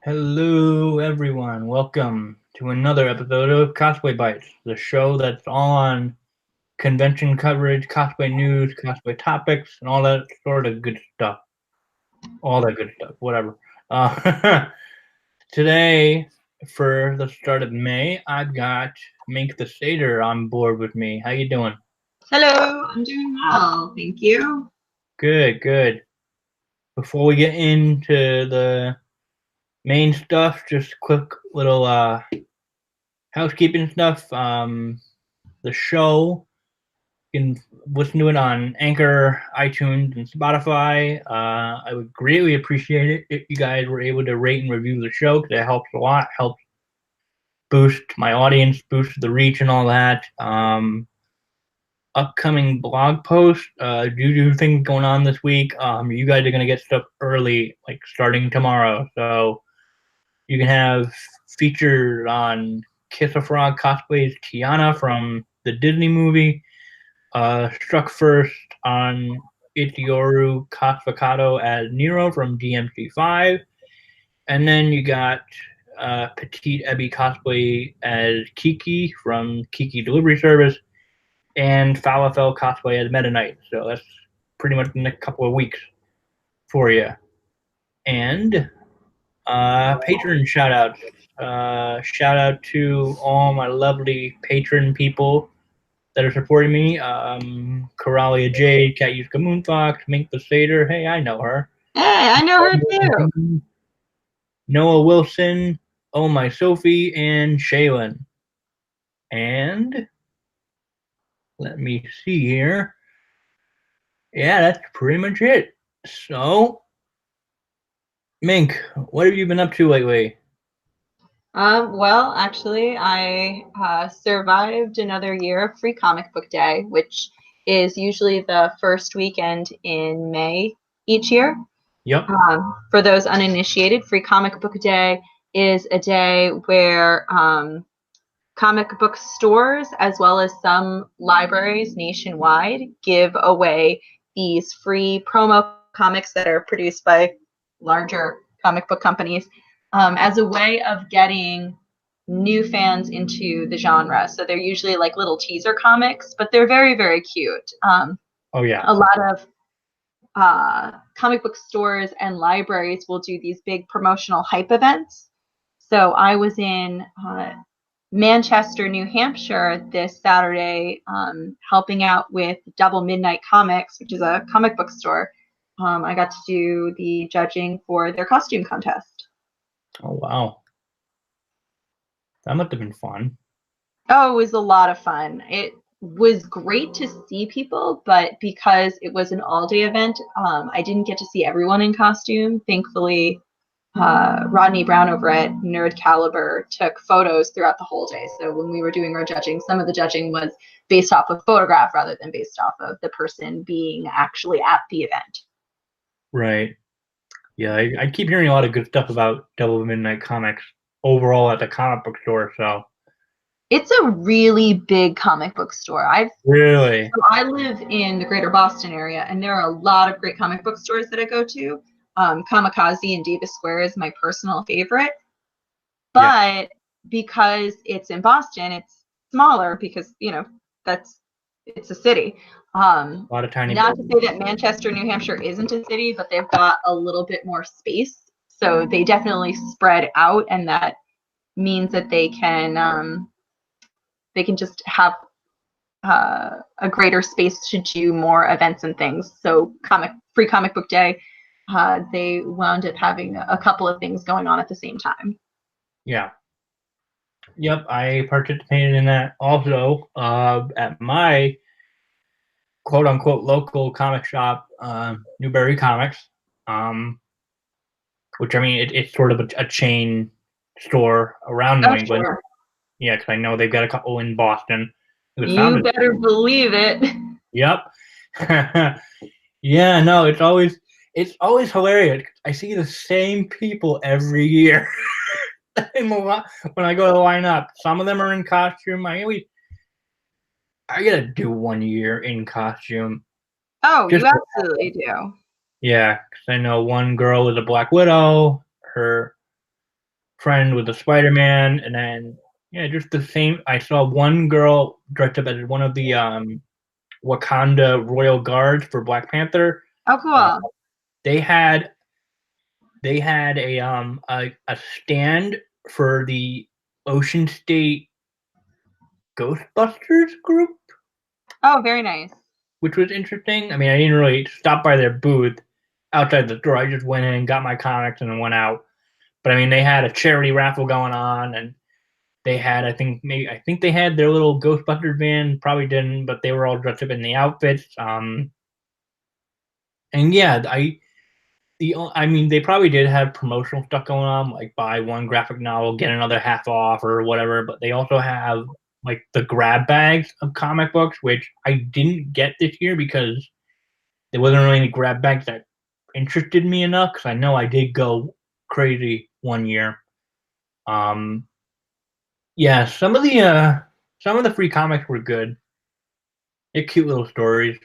Hello, everyone. Welcome to another episode of Cosplay Bites, the show that's on convention coverage, cosplay news, cosplay topics, and all that sort of good stuff. All that good stuff, whatever. Today, for the start of May, I've got Mink the Satyr on board with me. How you doing? Hello, I'm doing well, thank you. Good, good. Before we get into the main stuff, just quick little housekeeping stuff. The show, you can listen to it on Anchor, iTunes, and Spotify. I would greatly appreciate it if you guys were able to rate and review the show because it helps a lot. Helps boost my audience, boost the reach, and all that. Upcoming blog post, due to things going on this week, you guys are gonna get stuff early, like starting tomorrow. So you can have featured on Kiss a Frog cosplays Tiana from the Disney movie. Struck first on Itioru Kasfakato as Nero from DMC5. And then you got Petite Ebby cosplay as Kiki from Kiki Delivery Service. And Falafel cosplay as Meta Knight. So that's pretty much the next couple of weeks for you. And patron shout outs. Shout out to all my lovely patron people that are supporting me. Coralia Jade, Katyuska Moonfox, Mink the Satyr. Hey, I know her. Hey, I know her too. Noah Wilson, Oh My Sophie, and Shaylin. And let me see here. Yeah, that's pretty much it. So, Mink, what have you been up to lately? Well, actually, I survived another year of Free Comic Book Day, which is usually the first weekend in May each year. Yep. For those uninitiated, Free Comic Book Day is a day where comic book stores, as well as some libraries nationwide, give away these free promo comics that are produced by larger comic book companies as a way of getting new fans into the genre. So they're usually like little teaser comics, but they're very, very cute. Oh, yeah. A lot of comic book stores and libraries will do these big promotional hype events. So I was in Manchester, New Hampshire this Saturday, helping out with Double Midnight Comics, which is a comic book store. I got to do the judging for their costume contest. Oh, wow. That must have been fun. Oh, it was a lot of fun. It was great to see people, but because it was an all-day event, I didn't get to see everyone in costume. Thankfully, Rodney Brown over at Nerd Caliber took photos throughout the whole day. So when we were doing our judging, some of the judging was based off of photograph rather than based off of the person being actually at the event. Right. Yeah, I keep hearing a lot of good stuff about Double Midnight Comics overall at the comic book store. So It's a really big comic book store. really, So I live in the greater Boston area, and there are a lot of great comic book stores that I go to. Kamikaze and Davis Square is my personal favorite. yeah, But because it's in Boston, it's smaller because, it's a city. a lot of tiny. Not to say that Manchester, New Hampshire isn't a city, but they've got a little bit more space. So they definitely spread out, and that means that they can just have a greater space to do more events and things. So Free Comic Book Day, they wound up having a couple of things going on at the same time. Yeah. Yep, I participated in that also at my quote unquote local comic shop, Newberry Comics, which I mean it's sort of a chain store around New England. Sure. Yeah, because I know they've got a couple in Boston. You better believe it. Yep. Yeah, no, it's always hilarious. I see the same people every year. When I go to line up, some of them are in costume. I gotta do 1 year in costume. Oh, Just you absolutely do. yeah, because I know one girl is a Black Widow. Her friend with a Spider-Man, and then yeah, just the same. I saw one girl dressed up as one of the Wakanda Royal Guards for Black Panther. Oh, Uh, cool. they had a stand for the Ocean State Ghostbusters group, Oh, very nice. which was interesting. I mean, I didn't really stop by their booth outside the store. I just went in, got my comics, and then went out. But I mean, they had a charity raffle going on, and they had, I think they had their little Ghostbusters van. Probably didn't, but they were all dressed up in the outfits. And yeah, I mean, they probably did have promotional stuff going on, like buy one graphic novel, get another half off or whatever. But they also have like the grab bags of comic books, which I didn't get this year because there wasn't really any grab bags that interested me enough. Because I know I did go crazy one year. Um, yeah, some of the free comics were good. They're cute little stories.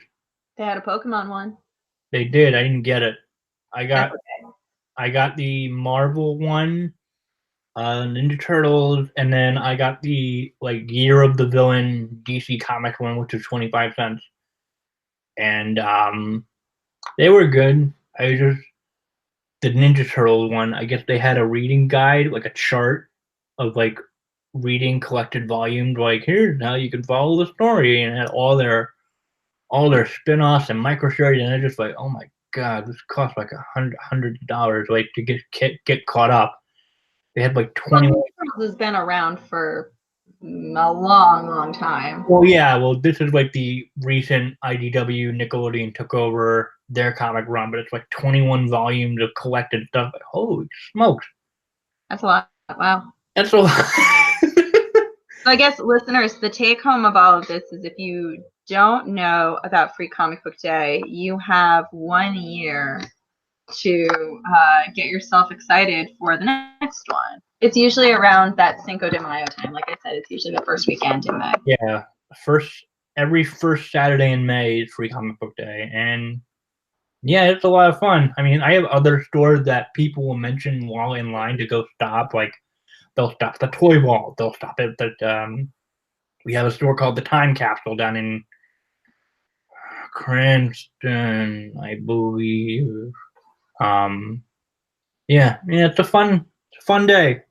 They had a Pokemon one. They did. I didn't get it. I That's got okay. I got the Marvel one, Ninja Turtles, and then I got the like Year of the Villain DC Comics one, which is 25 cents. And they were good. I just the Ninja Turtles one. I guess they had a reading guide, like a chart of like reading collected volumes. Like here's how you can follow the story, and it had all their spin-offs and micro stories, and they're just like, oh my god, this costs like $100 like to get caught up. They had like Well, 20. Ninja Turtles has been around for a long, long time. Well, yeah, well, this is like the recent IDW Nickelodeon took over their comic run, but it's like 21 volumes of collected stuff. Like, holy smokes, That's a lot. Wow. that's a lot. So I guess listeners, the take home of all of this is if you don't know about Free Comic Book Day, you have 1 year to get yourself excited for the next one. It's usually around that Cinco de Mayo time. Like I said, it's usually the first weekend in May. Yeah, every first Saturday in May is Free Comic Book Day, and yeah, it's a lot of fun. I mean, I have other stores that people will mention while in line to go stop. Like they'll stop at the Toy Vault. They'll stop at the. We have a store called the Time Capsule down in Cranston, I believe. Yeah, it's a fun day.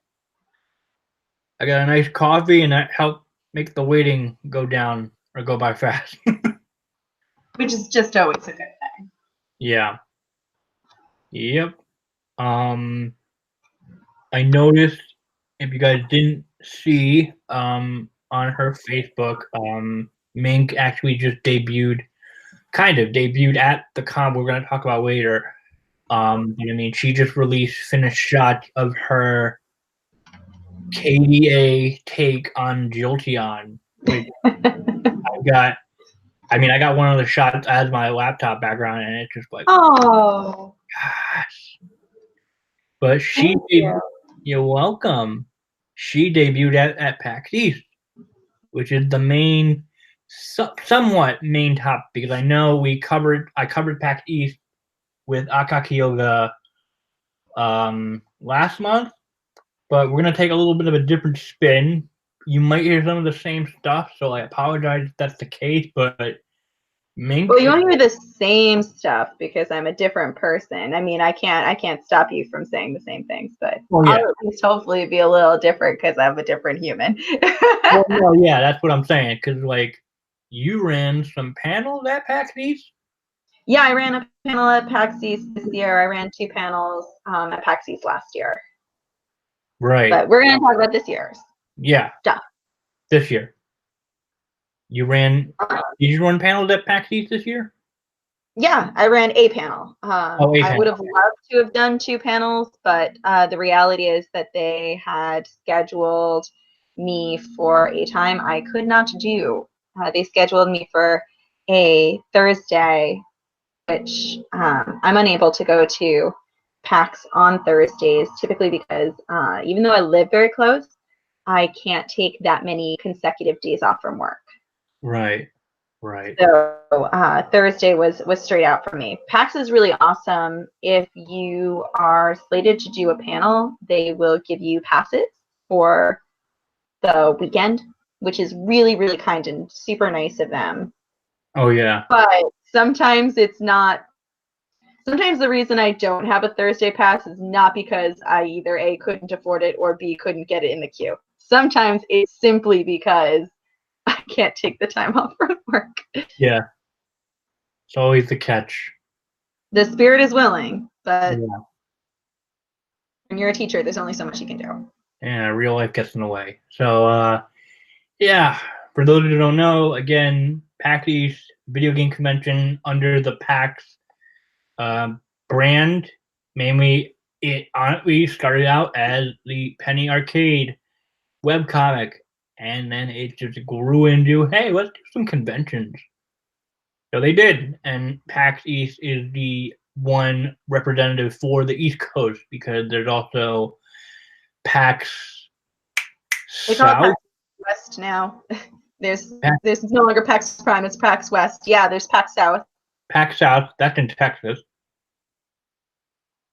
I got a nice coffee, and that helped make the waiting go down or go by fast. Which is just always a good thing. Yeah. Yep. Um, I noticed if you guys didn't see on her Facebook, Mink actually just debuted at the con we're gonna talk about later. I mean, she just released finished shots of her KDA take on Jolteon. Which I got one of the shots as my laptop background, and it's just like, oh, gosh. But you. you're welcome. She debuted at PAX East, which is the main, somewhat main topic, because I know I covered PAX East with Akakioga last month, but we're gonna take a little bit of a different spin. You might hear some of the same stuff, so I apologize if that's the case, but Mink. Well, you won't hear the same stuff because I'm a different person. I mean, I can't stop you from saying the same things, but Oh, yeah. I'll at least hopefully be a little different because I'm a different human. Well, yeah, that's what I'm saying. Because like, you ran some panels at PAX East. Yeah, I ran a panel at PAX East this year. I ran 2 panels at PAX East last year. Right. But we're going to talk about this year's Yeah. stuff. This year. Did you run panels at PAX East this year? Yeah, I ran a panel. I would have loved to have done 2 panels, but the reality is that they had scheduled me for a time I could not do. They scheduled me for a Thursday, which I'm unable to go to PAX on Thursdays, typically because even though I live very close, I can't take that many consecutive days off from work. Right. Right. So Thursday was straight out for me. PAX is really awesome. If you are slated to do a panel, they will give you passes for the weekend, which is really, really kind and super nice of them. Oh yeah. But sometimes it's not. Sometimes the reason I don't have a Thursday pass is not because I either A, couldn't afford it, or B, couldn't get it in the queue. Sometimes it's simply because I can't take the time off from work. Yeah. It's always the catch. The spirit is willing, but Yeah. when you're a teacher, there's only so much you can do. Yeah, real life gets in the way. So yeah, for those who don't know, again, PAX East video game convention under the PAX brand. Mainly, it honestly started out as the Penny Arcade webcomic, and then it just grew into, hey, let's do some conventions. So they did, and PAX East is the one representative for the East Coast because there's also PAX They call it South. PAX West now. There's no longer PAX Prime, it's PAX West. Yeah, there's PAX South. PAX South, that's in Texas,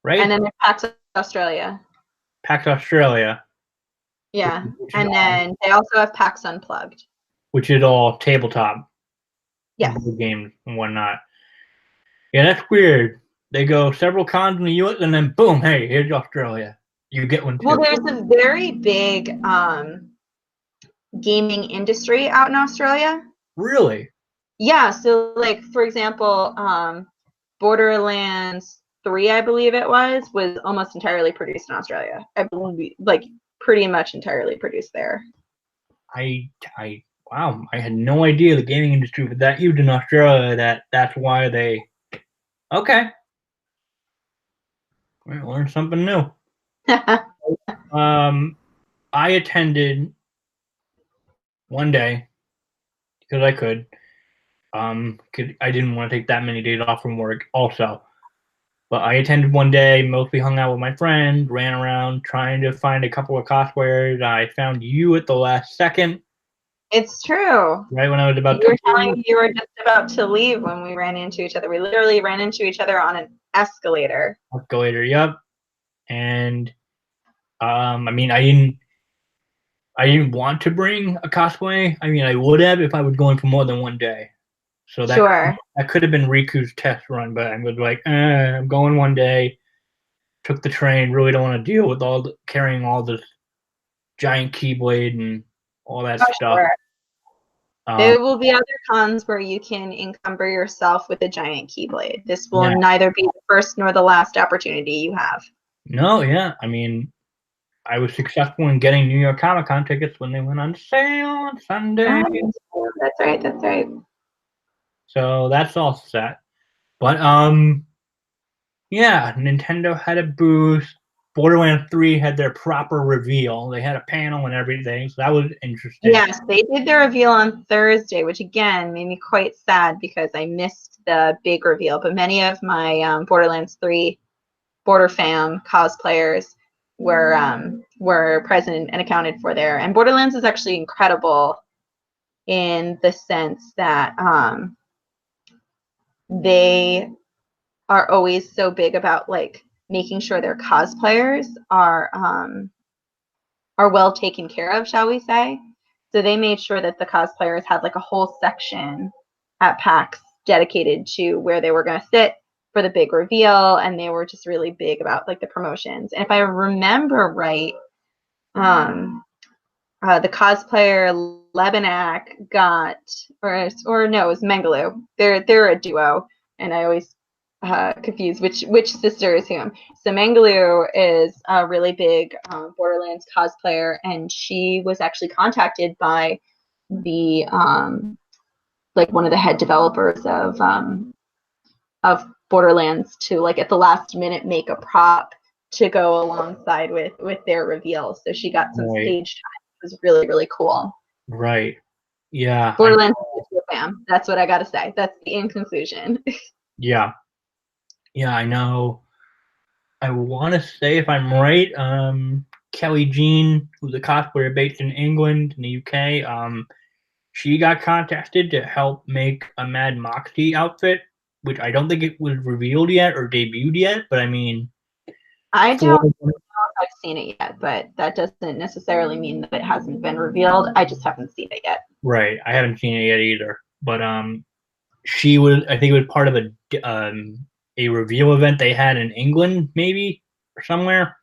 right? And then there's PAX Australia. PAX Australia. Yeah. And then they also have PAX Unplugged. Which is all tabletop. Yes. Games and whatnot. Yeah, that's weird. They go several cons in the US and then boom, hey, here's Australia. You get one too. Well, there's a very big gaming industry out in Australia. Really? Yeah, so like for example, Borderlands 3, I believe it was almost entirely produced in Australia. I believe like pretty much entirely produced there. Wow, I had no idea the gaming industry was that huge in Australia that's why they okay. We learned something new. I attended one day because I could. 'Cause I didn't want to take that many days off from work also. But I attended one day, mostly hung out with my friend, ran around trying to find a couple of cosplayers. I found you at the last second. It's true. Right when I was about to leave. Telling me you were just about to leave when we ran into each other. We literally ran into each other on an escalator. Escalator, yep. And I mean, I didn't want to bring a cosplay. I mean, I would have if I was going for more than one day. So that could have been Riku's test run, but I was like, I'm going one day. Took the train. Really don't want to deal with carrying all this giant keyblade and all that stuff. Sure. There will be other cons where you can encumber yourself with a giant keyblade. This will neither be the first nor the last opportunity you have. No, yeah. I mean, I was successful in getting New York Comic Con tickets when they went on sale on Sunday. That's right. That's right. So that's all set. But yeah, Nintendo had a booth. Borderlands 3 had their proper reveal. They had a panel and everything, so that was interesting. Yes, they did their reveal on Thursday, which again made me quite sad because I missed the big reveal. But many of my Borderlands 3 Border fam cosplayers were present and accounted for there. And Borderlands is actually incredible in the sense that they are always so big about like making sure their cosplayers are well taken care of, shall we say. So they made sure that the cosplayers had like a whole section at PAX dedicated to where they were going to sit for the big reveal, and they were just really big about like the promotions. And if I remember right, the cosplayer Lebanak got, or no, it was Mengaloo. They're a duo, and I always confused which sister is whom. So Mengaloo is a really big Borderlands cosplayer, and she was actually contacted by the like one of the head developers of Borderlands to like at the last minute make a prop to go alongside with their reveal. So she got some stage time. It was really, really cool. Right. Yeah. Borderlands fam. That's what I gotta say. That's the in conclusion. Yeah. Yeah, I know. I want to say, if I'm right, Kelly Jean, who's a cosplayer based in England, in the UK, she got contacted to help make a Mad Moxie outfit, which I don't think it was revealed yet or debuted yet. But I mean, I for don't know if I've seen it yet, but that doesn't necessarily mean that it hasn't been revealed. I just haven't seen it yet. right, I haven't seen it yet either. But she was, I think it was part of a reveal event they had in England, maybe or somewhere.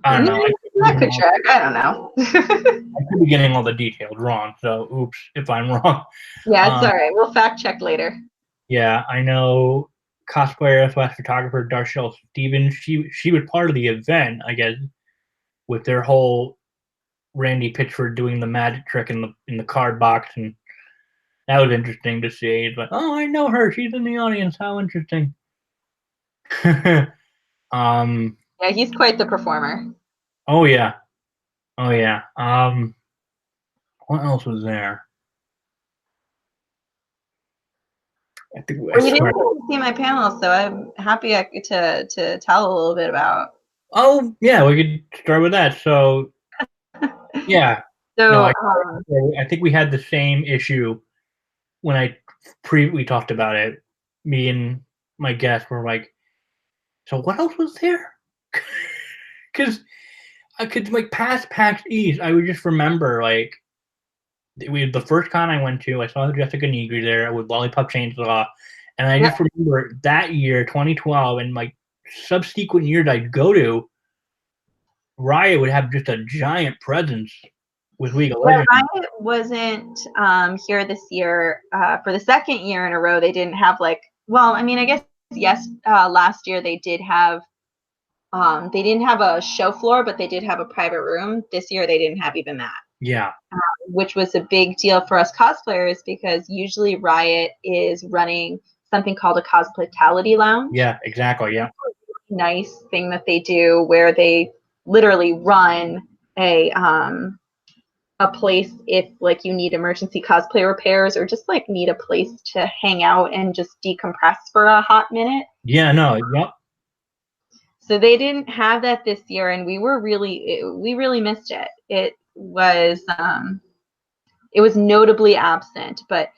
I don't know. I could check. I don't know. I could be getting all the details wrong, so oops if I'm wrong. Yeah, it's all right. We'll fact check later. Yeah, I know cosplayer slash photographer Darshell Stevens. She was part of the event, I guess, with their whole Randy Pitchford doing the magic trick in the card box, and that was interesting to see. It's like, oh, I know her. She's in the audience. How interesting. um. Yeah, he's quite the performer. Oh yeah. Oh yeah. What else was there? I think I Well, you swear. didn't see my panel, so I'm happy to tell a little bit about. Oh yeah, we could start with that. So yeah, no, So, I think we had the same issue when we talked about it. Me and my guest were like, so what else was there? Because I could like past PAX East, I would just remember like the first con I went to, I saw Jessica Negri there with Lollipop Chainsaw, and I yep. just remember that year, 2012, and like subsequent years I'd go to, Riot would have just a giant presence with League of Well, Legends. Riot wasn't here this year. For the second year in a row, they didn't have like. Well, I mean, I guess yes. Last year they did have. They didn't have a show floor, but they did have a private room. This year they didn't have even that. Yeah. Which was a big deal for us cosplayers because usually Riot is running something called a cosplatality lounge. Yeah, exactly. Yeah. Nice thing that they do where they literally run a place if like you need emergency cosplay repairs or just like need a place to hang out and just decompress for a hot minute. Yeah, no, yep. So they didn't have that this year and we really missed it. It was notably absent, but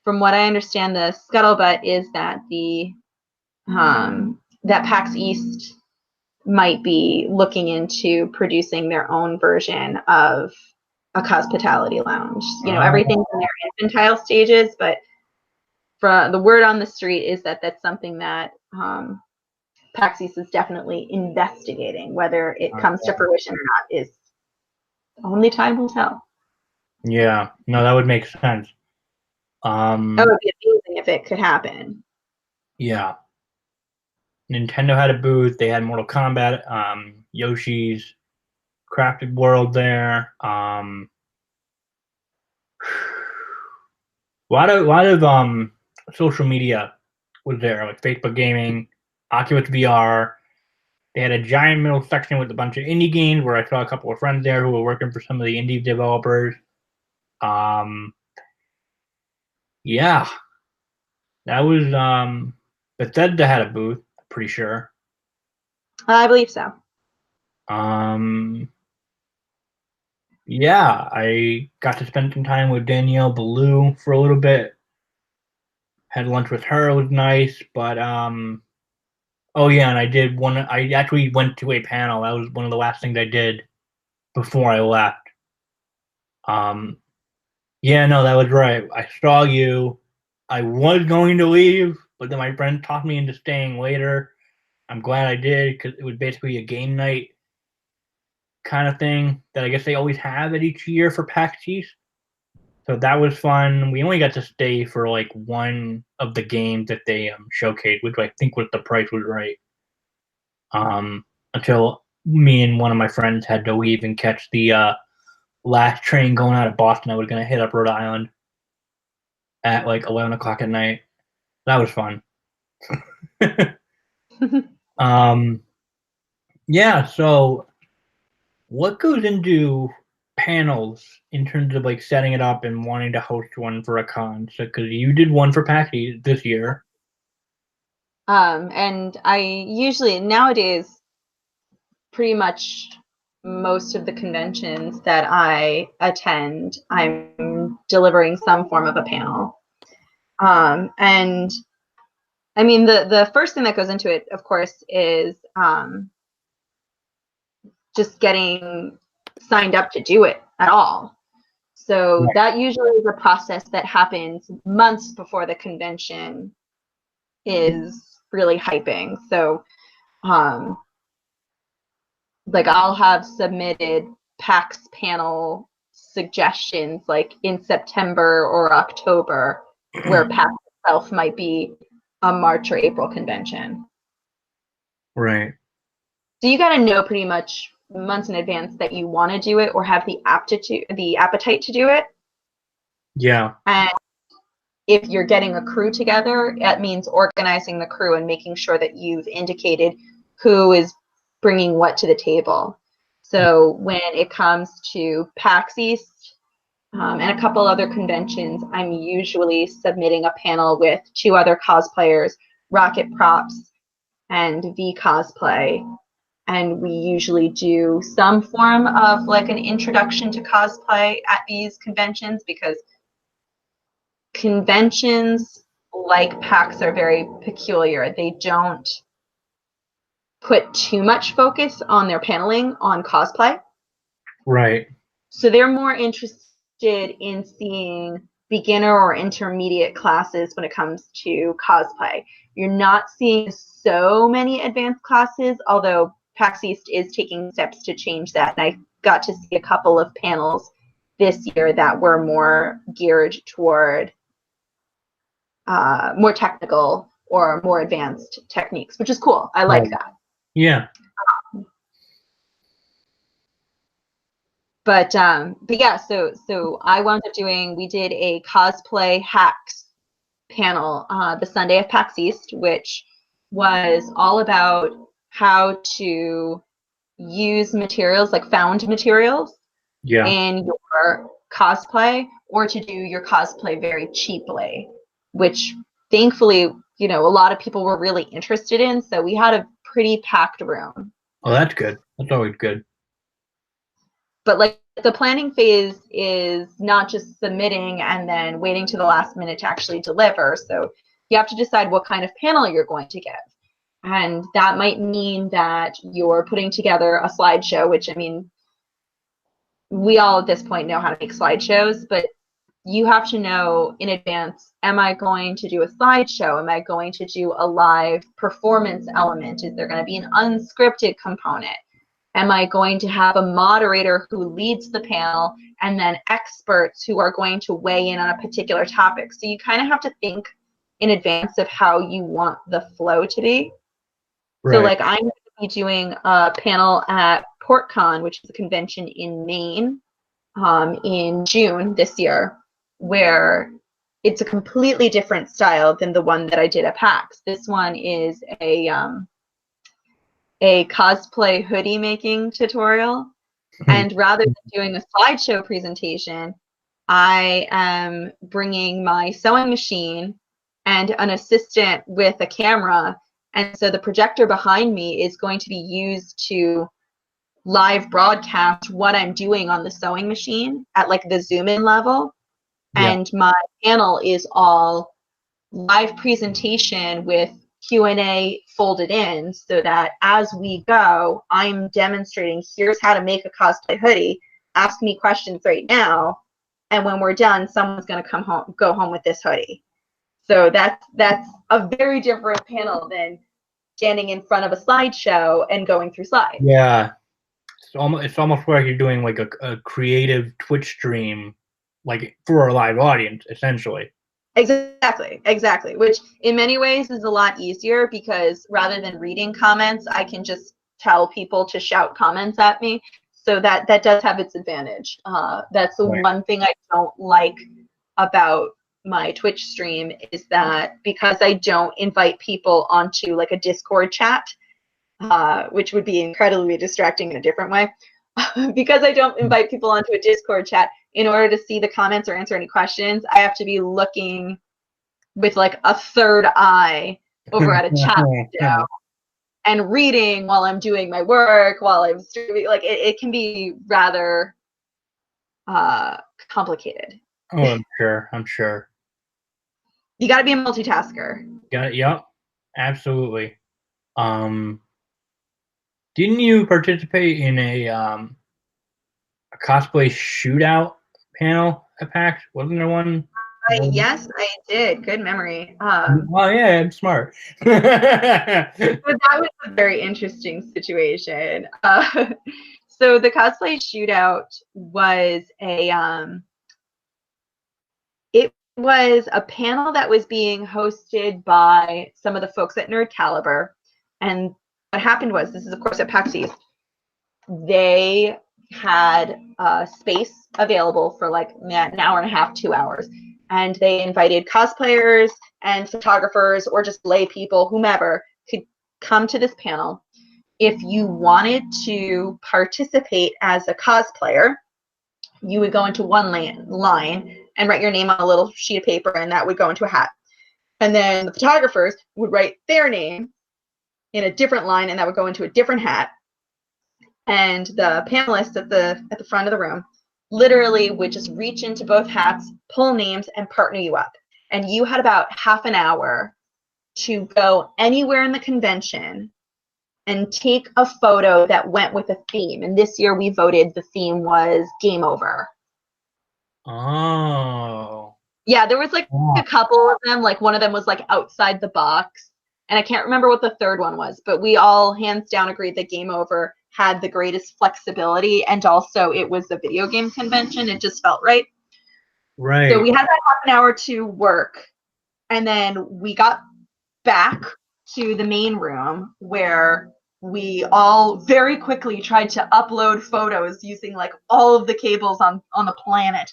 from what I understand, the scuttlebutt is that that PAX East might be looking into producing their own version of a cosplatality lounge. You know, everything's in their infantile stages, but the word on the street is that that's something that PAX East is definitely investigating. Whether it comes to fruition or not is only time will tell. Yeah, no, that would make sense. That would be amazing if it could happen. Yeah. Nintendo had a booth. They had Mortal Kombat, Yoshi's Crafted World there. A lot of social media was there, like Facebook Gaming, Oculus VR. They had a giant middle section with a bunch of indie games where I saw a couple of friends there who were working for some of the indie developers. Yeah, that was Bethesda had a booth, I'm pretty sure. I believe so. Yeah, I got to spend some time with Danielle Ballou for a little bit. Had lunch with her, it was nice, but oh yeah, and I actually went to a panel. That was one of the last things I did before I left. Yeah, no, that was right. I saw you. I was going to leave, but then my friend talked me into staying later. I'm glad I did because it was basically a game night kind of thing that I guess they always have at each year for PAX East. So that was fun. We only got to stay for like one of the games that they showcased, which I think was the price was right. Until me and one of my friends had to leave and catch the last train going out of Boston. I was gonna hit up Rhode Island at like 11 o'clock at night. That was fun. um, yeah. So, what goes into panels in terms of like setting it up and wanting to host one for a con? So, because you did one for PAX East this year. And I usually nowadays pretty much most of the conventions that I attend, I'm delivering some form of a panel. And I mean, the first thing that goes into it, of course, is just getting signed up to do it at all. So that usually is a process that happens months before the convention is really hyping. So, like, I'll have submitted PAX panel suggestions like in September or October, where PAX itself might be a March or April convention. Right. So you got to know pretty much months in advance that you want to do it or have the appetite to do it. Yeah. And if you're getting a crew together, that means organizing the crew and making sure that you've indicated who is bringing what to the table. So when it comes to PAX East and a couple other conventions, I'm usually submitting a panel with 2 other cosplayers, Rocket Props and V Cosplay. And we usually do some form of like an introduction to cosplay at these conventions, because conventions like PAX are very peculiar. They don't put too much focus on their paneling on cosplay. Right. So they're more interested in seeing beginner or intermediate classes when it comes to cosplay. You're not seeing so many advanced classes, although PAX East is taking steps to change that. And I got to see a couple of panels this year that were more geared toward more technical or more advanced techniques, which is cool. I like that. Yeah. But yeah, so I wound up we did a cosplay hacks panel the Sunday of PAX East, which was all about how to use materials, like found materials, in your cosplay, or to do your cosplay very cheaply, which thankfully, you know, a lot of people were really interested in. So we had a pretty packed room. Oh, that's good. That's always good. But like, the planning phase is not just submitting and then waiting to the last minute to actually deliver. So you have to decide what kind of panel you're going to give. And that might mean that you're putting together a slideshow, which, I mean, we all at this point know how to make slideshows, but you have to know in advance, am I going to do a slideshow? Am I going to do a live performance element? Is there going to be an unscripted component? Am I going to have a moderator who leads the panel and then experts who are going to weigh in on a particular topic? So you kind of have to think in advance of how you want the flow to be. Right. So like, I'm going to be doing a panel at PortCon, which is a convention in Maine, in June this year, where it's a completely different style than the one that I did at PAX. This one is a cosplay hoodie making tutorial. And rather than doing a slideshow presentation, I am bringing my sewing machine and an assistant with a camera. And so the projector behind me is going to be used to live broadcast what I'm doing on the sewing machine at like the zoom in level. Yeah. And my panel is all live presentation with Q&A folded in, so that as we go, I'm demonstrating, here's how to make a cosplay hoodie. Ask me questions right now, and when we're done, someone's going to go home with this hoodie. So that's a very different panel than standing in front of a slideshow and going through slides. Yeah, it's almost like you're doing like a creative Twitch stream, like for a live audience, essentially. Exactly. Which in many ways is a lot easier, because rather than reading comments, I can just tell people to shout comments at me. So that does have its advantage. That's the one thing I don't like about my Twitch stream, is that because I don't invite people onto like a Discord chat, which would be incredibly distracting in a different way. Because I don't invite people onto a Discord chat, in order to see the comments or answer any questions, I have to be looking with like a third eye over at a chat window. and reading while I'm doing my work, while I'm streaming. Like it can be rather complicated. Oh, I'm sure. I'm sure. You got to be a multitasker. Got it. Yep. Absolutely. Didn't you participate in a cosplay shootout panel at PAX? Wasn't there one? Yes, I did. Good memory. Oh yeah, I'm smart. But that was a very interesting situation. So the cosplay shootout was it was a panel that was being hosted by some of the folks at Nerd Caliber. And what happened was, this is of course at PAX East, they had space available for like an hour and a half, 2 hours. And they invited cosplayers and photographers or just lay people, whomever, could come to this panel. If you wanted to participate as a cosplayer, you would go into one line and write your name on a little sheet of paper, and that would go into a hat. And then the photographers would write their name in a different line, and that would go into a different hat. And the panelists at the front of the room literally would just reach into both hats, pull names, and partner you up. And you had about half an hour to go anywhere in the convention and take a photo that went with a theme. And this year we voted the theme was Game Over. Oh. Yeah, there was like a couple of them. Like one of them was like outside the box. And I can't remember what the third one was, but we all hands down agreed that Game Over had the greatest flexibility, and also it was a video game convention. It just felt right. Right. So we had that half an hour to work, and then we got back to the main room where we all very quickly tried to upload photos using like all of the cables on the planet.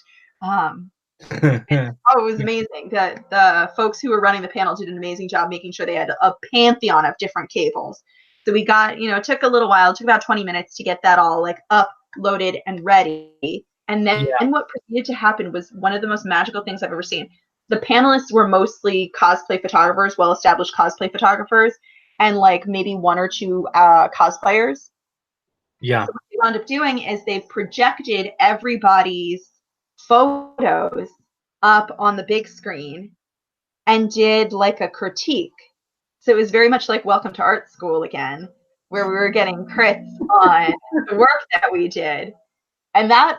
It was amazing. The folks who were running the panel did an amazing job making sure they had a pantheon of different cables. So we got, it took a little while. It took about 20 minutes to get that all like uploaded and ready. And then what proceeded to happen was one of the most magical things I've ever seen. The panelists were mostly cosplay photographers, well-established cosplay photographers, and like maybe one or two cosplayers. Yeah. So what they wound up doing is they projected everybody's photos up on the big screen and did like a critique. So it was very much like Welcome to Art School again, where we were getting crits on the work that we did. And that,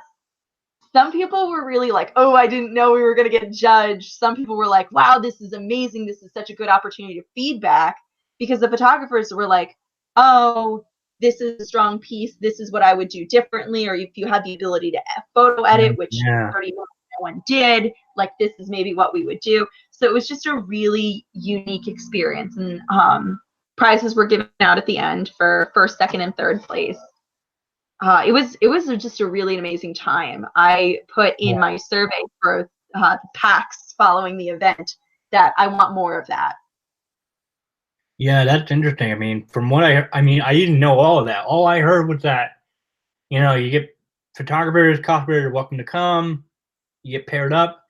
some people were really like, oh, I didn't know we were going to get judged. Some people were like, wow, this is amazing. This is such a good opportunity to feedback, because the photographers were like, oh, this is a strong piece. This is what I would do differently. Or if you had the ability to photo edit, which 30 no one did, like this is maybe what we would do. So it was just a really unique experience. And prizes were given out at the end for first, second, and third place. It was just a really amazing time. I put in my survey for PAX following the event that I want more of that. Yeah, that's interesting. I mean, from what I didn't know all of that. All I heard was that, you get photographers, cosplayers welcome to come, you get paired up,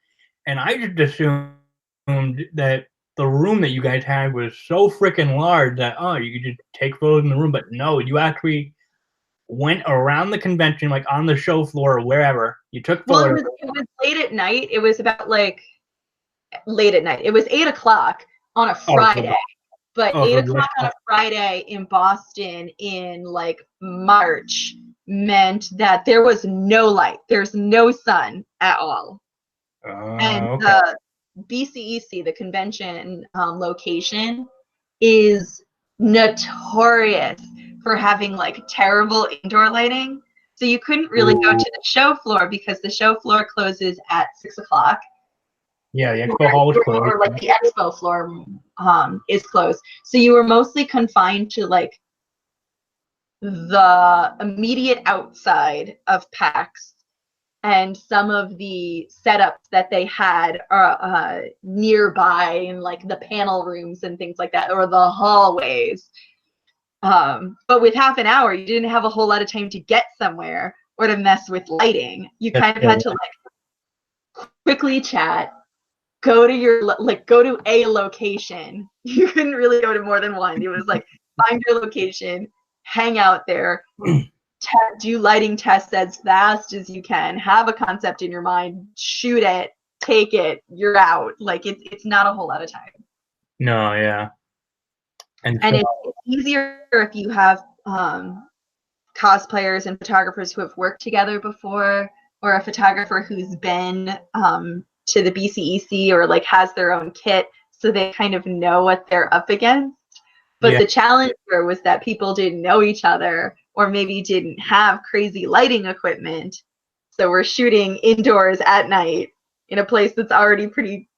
and I just assumed that the room that you guys had was so freaking large that, you could just take photos in the room, but no, you actually went around the convention, like on the show floor or wherever. You took photos. Well, it was late at night. It was about like late at night. It was 8 o'clock on a Friday. But 8 o'clock on a Friday in Boston in like March meant that there was no light. There's no sun at all. And the BCEC, the convention location, is notorious for having like terrible indoor lighting. So you couldn't really go to the show floor because the show floor closes at 6 o'clock. Yeah, the expo hall was closed. Or like the expo floor is closed. So you were mostly confined to like the immediate outside of PAX and some of the setups that they had nearby in like the panel rooms and things like that, or the hallways. But with half an hour, you didn't have a whole lot of time to get somewhere or to mess with lighting. You kind of had to like quickly chat, go to a location. You couldn't really go to more than one. It was like find your location, hang out there, do lighting tests as fast as you can, have a concept in your mind, shoot it, take it, you're out. Like it's not a whole lot of time. No, yeah. And it's easier if you have cosplayers and photographers who have worked together before, or a photographer who's been to the BCEC or like has their own kit, so they kind of know what they're up against. But the challenge here was that people didn't know each other, or maybe didn't have crazy lighting equipment. So we're shooting indoors at night in a place that's already pretty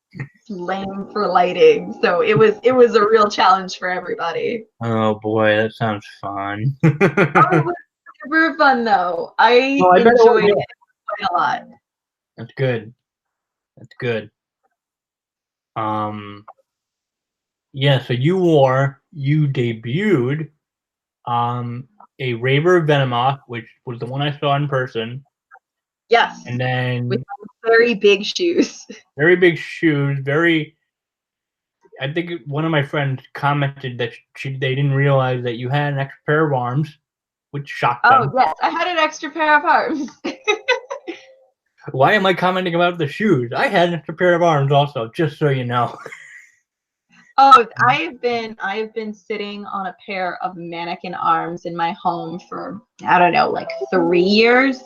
lame for lighting. So it was a real challenge for everybody. Oh boy, that sounds fun. Oh, it was super fun though. I enjoyed it quite a lot. That's good. That's good. Yeah, so you debuted a Raver Venomoth, which was the one I saw in person. Yes. And then with very big shoes. Very big shoes, I think one of my friends commented that they didn't realize that you had an extra pair of arms, which shocked them. Oh, yes, I had an extra pair of arms. Why am I commenting about the shoes? I had an extra pair of arms also, just so you know. Oh, I've been sitting on a pair of mannequin arms in my home for, I don't know, like 3 years.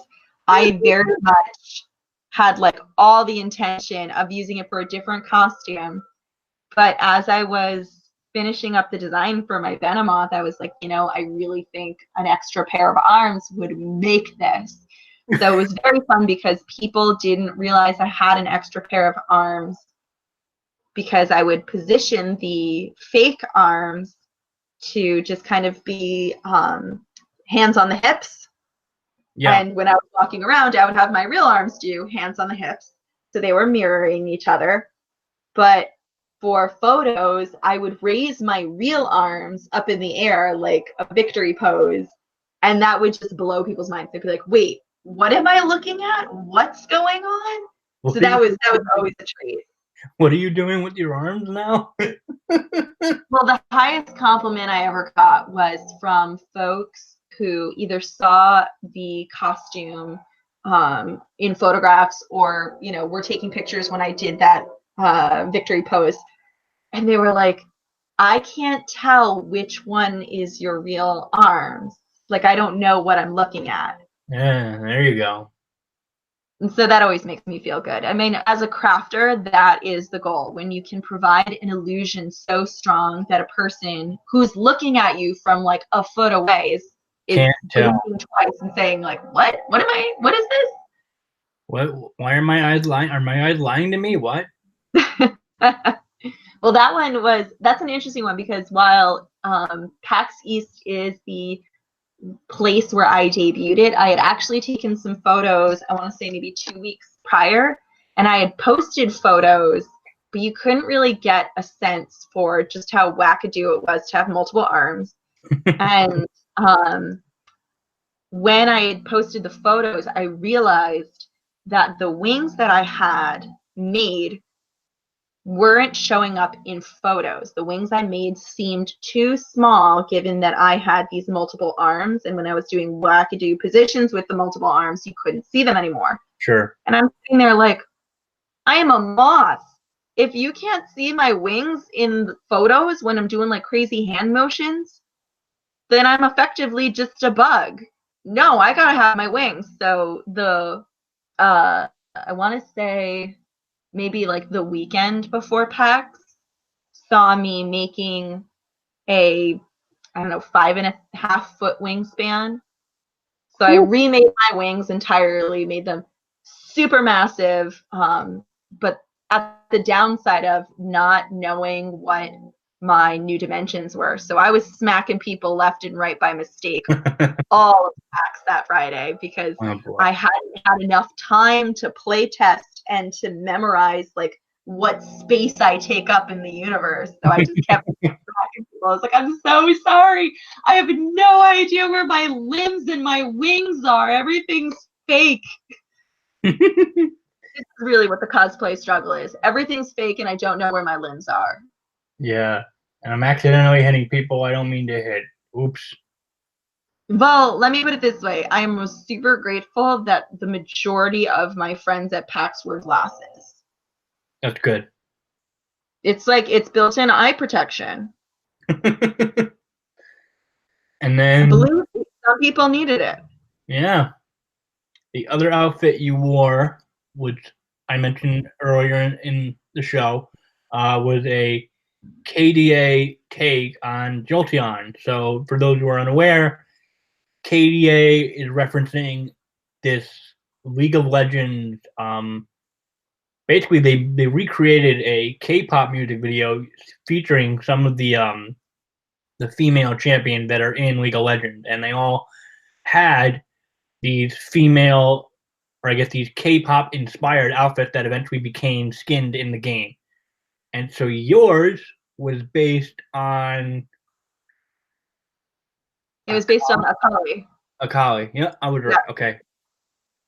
I very much had like all the intention of using it for a different costume. But as I was finishing up the design for my Venomoth, I was like, I really think an extra pair of arms would make this. So it was very fun because people didn't realize I had an extra pair of arms, because I would position the fake arms to just kind of be hands on the hips. Yeah. And when I was walking around, I would have my real arms do hands on the hips. So they were mirroring each other. But for photos, I would raise my real arms up in the air like a victory pose. And that would just blow people's minds. They'd be like, wait, what am I looking at? What's going on? So that was always a treat. What are you doing with your arms now? Well, the highest compliment I ever got was from folks who either saw the costume in photographs, or were taking pictures when I did that victory pose, and they were like, I can't tell which one is your real arms. Like, I don't know what I'm looking at. Yeah, there you go. And so that always makes me feel good. I mean, as a crafter, that is the goal. When you can provide an illusion so strong that a person who's looking at you from like a foot away is blinking twice and saying like, what is this? Why are my eyes lying? Are my eyes lying to me? What? Well, that's an interesting one, because while PAX East is the place where I debuted it, I had actually taken some photos, I want to say maybe 2 weeks prior, and I had posted photos, but you couldn't really get a sense for just how wackadoo it was to have multiple arms. And when I had posted the photos, I realized that the wings that I had made weren't showing up in photos. The wings I made seemed too small, given that I had these multiple arms, and when I was doing wackadoo positions with the multiple arms, you couldn't see them anymore. Sure. And I'm sitting there like, I am a moth. If you can't see my wings in the photos when I'm doing like crazy hand motions, then I'm effectively just a bug. No, I gotta have my wings. So I want to say maybe like the weekend before PAX saw me making a, I don't know, 5.5 foot wingspan. So I remade my wings entirely, made them super massive, but at the downside of not knowing what my new dimensions were. So I was smacking people left and right by mistake all of PAX that Friday, because I hadn't had enough time to play test and to memorize like what space I take up in the universe. So I just kept smacking people. I was like, I'm so sorry. I have no idea where my limbs and my wings are. Everything's fake. It's really what the cosplay struggle is. Everything's fake and I don't know where my limbs are. Yeah. And I'm accidentally hitting people I don't mean to hit. Oops. Well, let me put it this way. I am super grateful that the majority of my friends at PAX wear glasses. That's good. It's like it's built-in eye protection. And then, Believe me, some people needed it. yeah, the other outfit you wore, which I mentioned earlier in the show, was a KDA take on Jolteon. So, for those who are unaware, KDA is referencing this League of Legends. Basically, they recreated a K-pop music video featuring some of the female champions that are in League of Legends, and they all had these female, or I guess these K-pop inspired outfits that eventually became skinned in the game. And so yours was based on It was based on Akali. Akali. Yeah, I was right. Yeah. Okay.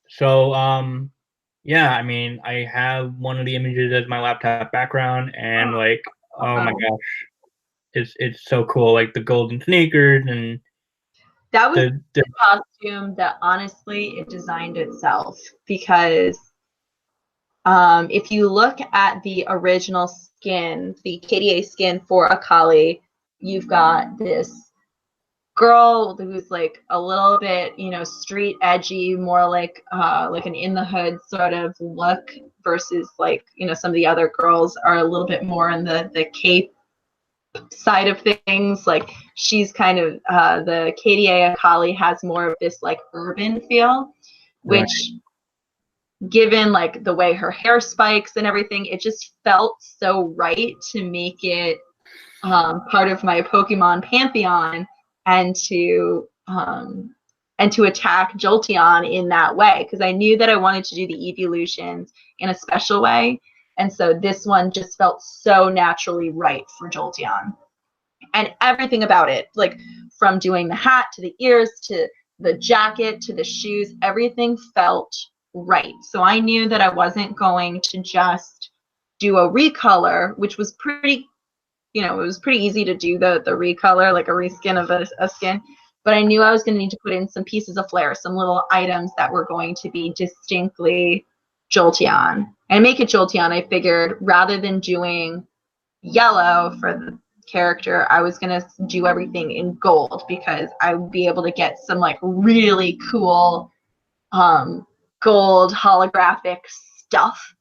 So yeah, I mean, I have one of the images as my laptop background, and like, oh my gosh, it's so cool. Like the golden sneakers and that was the the costume that honestly it designed itself, because if you look at the original skin, the KDA skin for Akali, you've got this girl who's like a little bit, street edgy, more like an in the hood sort of look, versus like, some of the other girls are a little bit more in the cape side of things. Like she's kind of the KDA Akali has more of this like urban feel, which given like the way her hair spikes and everything, it just felt so right to make it part of my Pokemon pantheon, and to attack Jolteon in that way, because I knew that I wanted to do the evolutions in a special way, and so this one just felt so naturally right for Jolteon. And everything about it, like from doing the hat to the ears to the jacket to the shoes, everything felt right. So I knew that I wasn't going to just do a recolor, which was pretty, it was pretty easy to do the recolor, like a reskin of a skin. But I knew I was going to need to put in some pieces of flair, some little items that were going to be distinctly Jolteon. And make it Jolteon, I figured, rather than doing yellow for the character, I was going to do everything in gold, because I would be able to get some like really cool gold holographic stuff.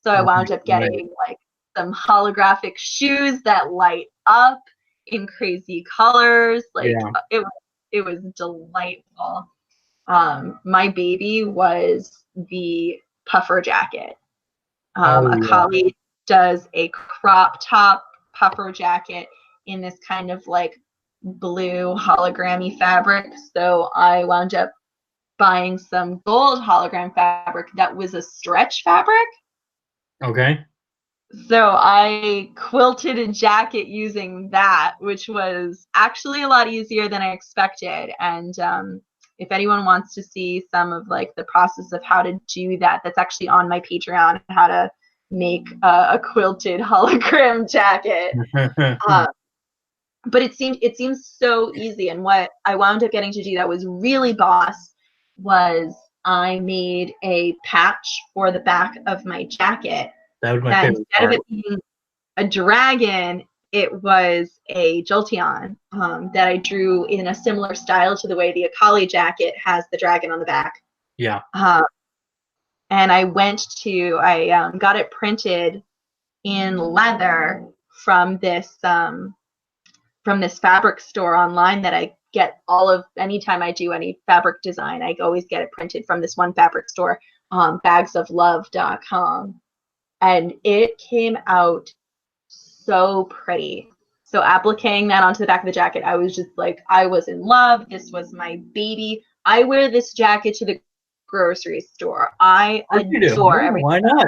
So I wound up getting like some holographic shoes that light up in crazy colors. Like it was delightful. My baby was the puffer jacket. Akali does a crop top puffer jacket in this kind of like blue hologrammy fabric. So I wound up buying some gold hologram fabric that was a stretch fabric. Okay. So I quilted a jacket using that, which was actually a lot easier than I expected. And if anyone wants to see some of like the process of how to do that, that's actually on my Patreon, how to make a quilted hologram jacket. But it seems so easy. And what I wound up getting to do that was really boss was I made a patch for the back of my jacket. That was my favorite instead of it being a dragon, it was a Jolteon that I drew in a similar style to the way the Akali jacket has the dragon on the back. Yeah. And I got it printed in leather from this fabric store online that I get anytime I do any fabric design, I always get it printed from this one fabric store, bagsoflove.com. And it came out so pretty. So appliquing that onto the back of the jacket, I was just like, I was in love. This was my baby. I wear this jacket to the grocery store. I adore everything. Why not?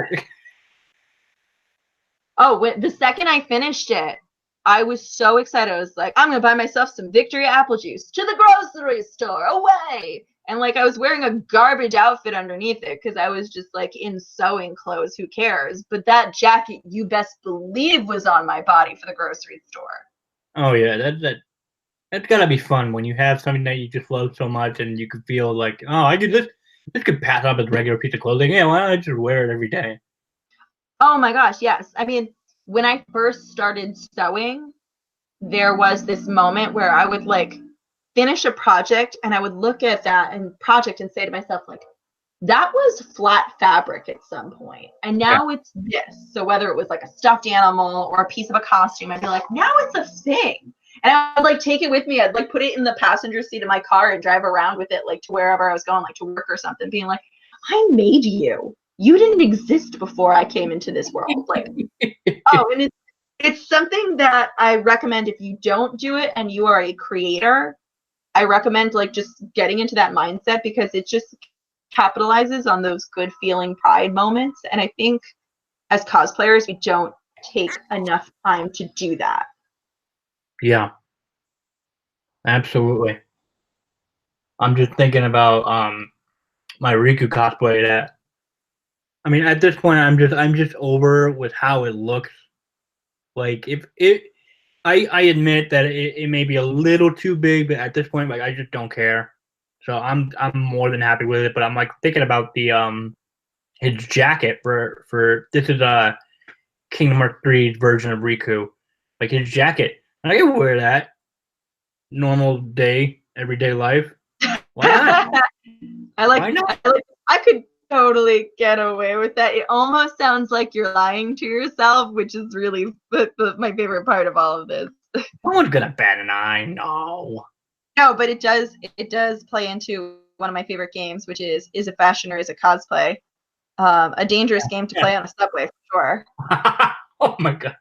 Oh, the second I finished it, I was so excited. I was like, I'm going to buy myself some Victory apple juice to the grocery store. Away. And like I was wearing a garbage outfit underneath it because I was just like in sewing clothes. Who cares? But that jacket, you best believe, was on my body for the grocery store. Oh yeah, that's gotta be fun when you have something that you just love so much and you can feel like, oh, I could this could pass up as a regular piece of clothing. Yeah, why don't I just wear it every day? Oh my gosh, yes. I mean, when I first started sewing, there was this moment where I would like finish a project and I would look at that and project and say to myself, like, that was flat fabric at some point, and Yeah. now it's this. So whether it was like a stuffed animal or a piece of a costume, I'd be like, now it's a thing. And I would like take it with me. I'd like put it in the passenger seat of my car and drive around with it like to wherever I was going, like to work or something, being like, I made you. You didn't exist before I came into this world. Like, oh, and it's something that I recommend if you don't do it and you are a creator. I recommend like just getting into that mindset because it just capitalizes on those good feeling pride moments. And I think as cosplayers, we don't take enough time to do that. Yeah, absolutely. I'm just thinking about my Riku cosplay that I mean at this point I'm just over with how it looks. Like if it I admit that it may be a little too big, but at this point like I just don't care. So I'm more than happy with it, but I'm like thinking about the his jacket for this is Kingdom Hearts 3's version of Riku. Like his jacket. I can wear that normal day, everyday life. Why not? I like, Why not? I could totally get away with that. It almost sounds like you're lying to yourself, which is really my favorite part of all of this. No one's gonna bat an eye. No. No, but it does play into one of my favorite games, which is it fashion or is it cosplay? A dangerous game to Yeah. play on a subway for sure. Oh my god.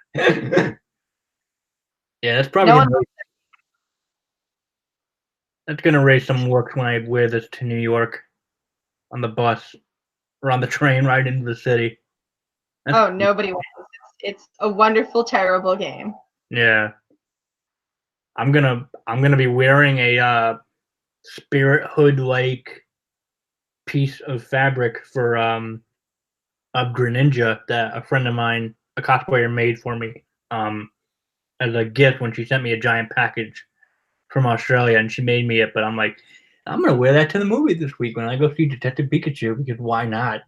Yeah, No one. that's gonna raise some work when I wear this to New York on the bus or on the train right into the city. That's, Oh, nobody wins. It's a wonderful, terrible game. yeah. I'm gonna be wearing a spirit hood like piece of fabric for a Greninja that a friend of mine, a cosplayer, made for me as a gift when she sent me a giant package from Australia, and she made me it. But I'm like, I'm gonna wear that to the movie this week when I go see Detective Pikachu because why not?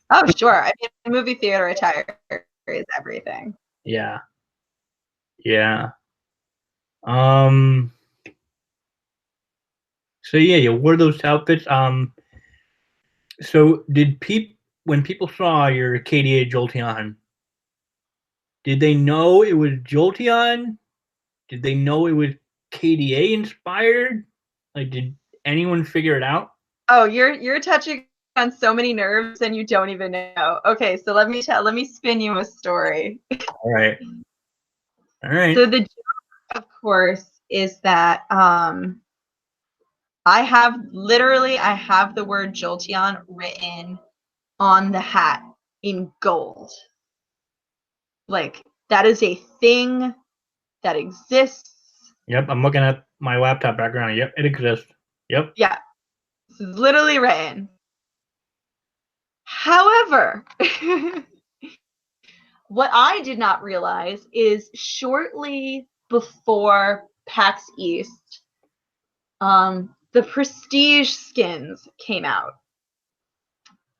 Oh, sure. I mean, movie theater attire is everything. Yeah, yeah. Um. So yeah, you wore those outfits. So did when people saw your KDA Jolteon, did they know it was Jolteon? Did they know it was KDA inspired? Like, did anyone figure it out? Oh, you're touching on so many nerves and you don't even know. Okay, so let me spin you a story. All right, all right. So the joke, of course, is that I have the word Jolteon written on the hat in gold. Like that is a thing that exists. Yep, I'm looking at my laptop background. Yep, it exists. Yep. Yeah, it's literally written. However, what I did not realize is shortly before PAX East, the Prestige skins came out.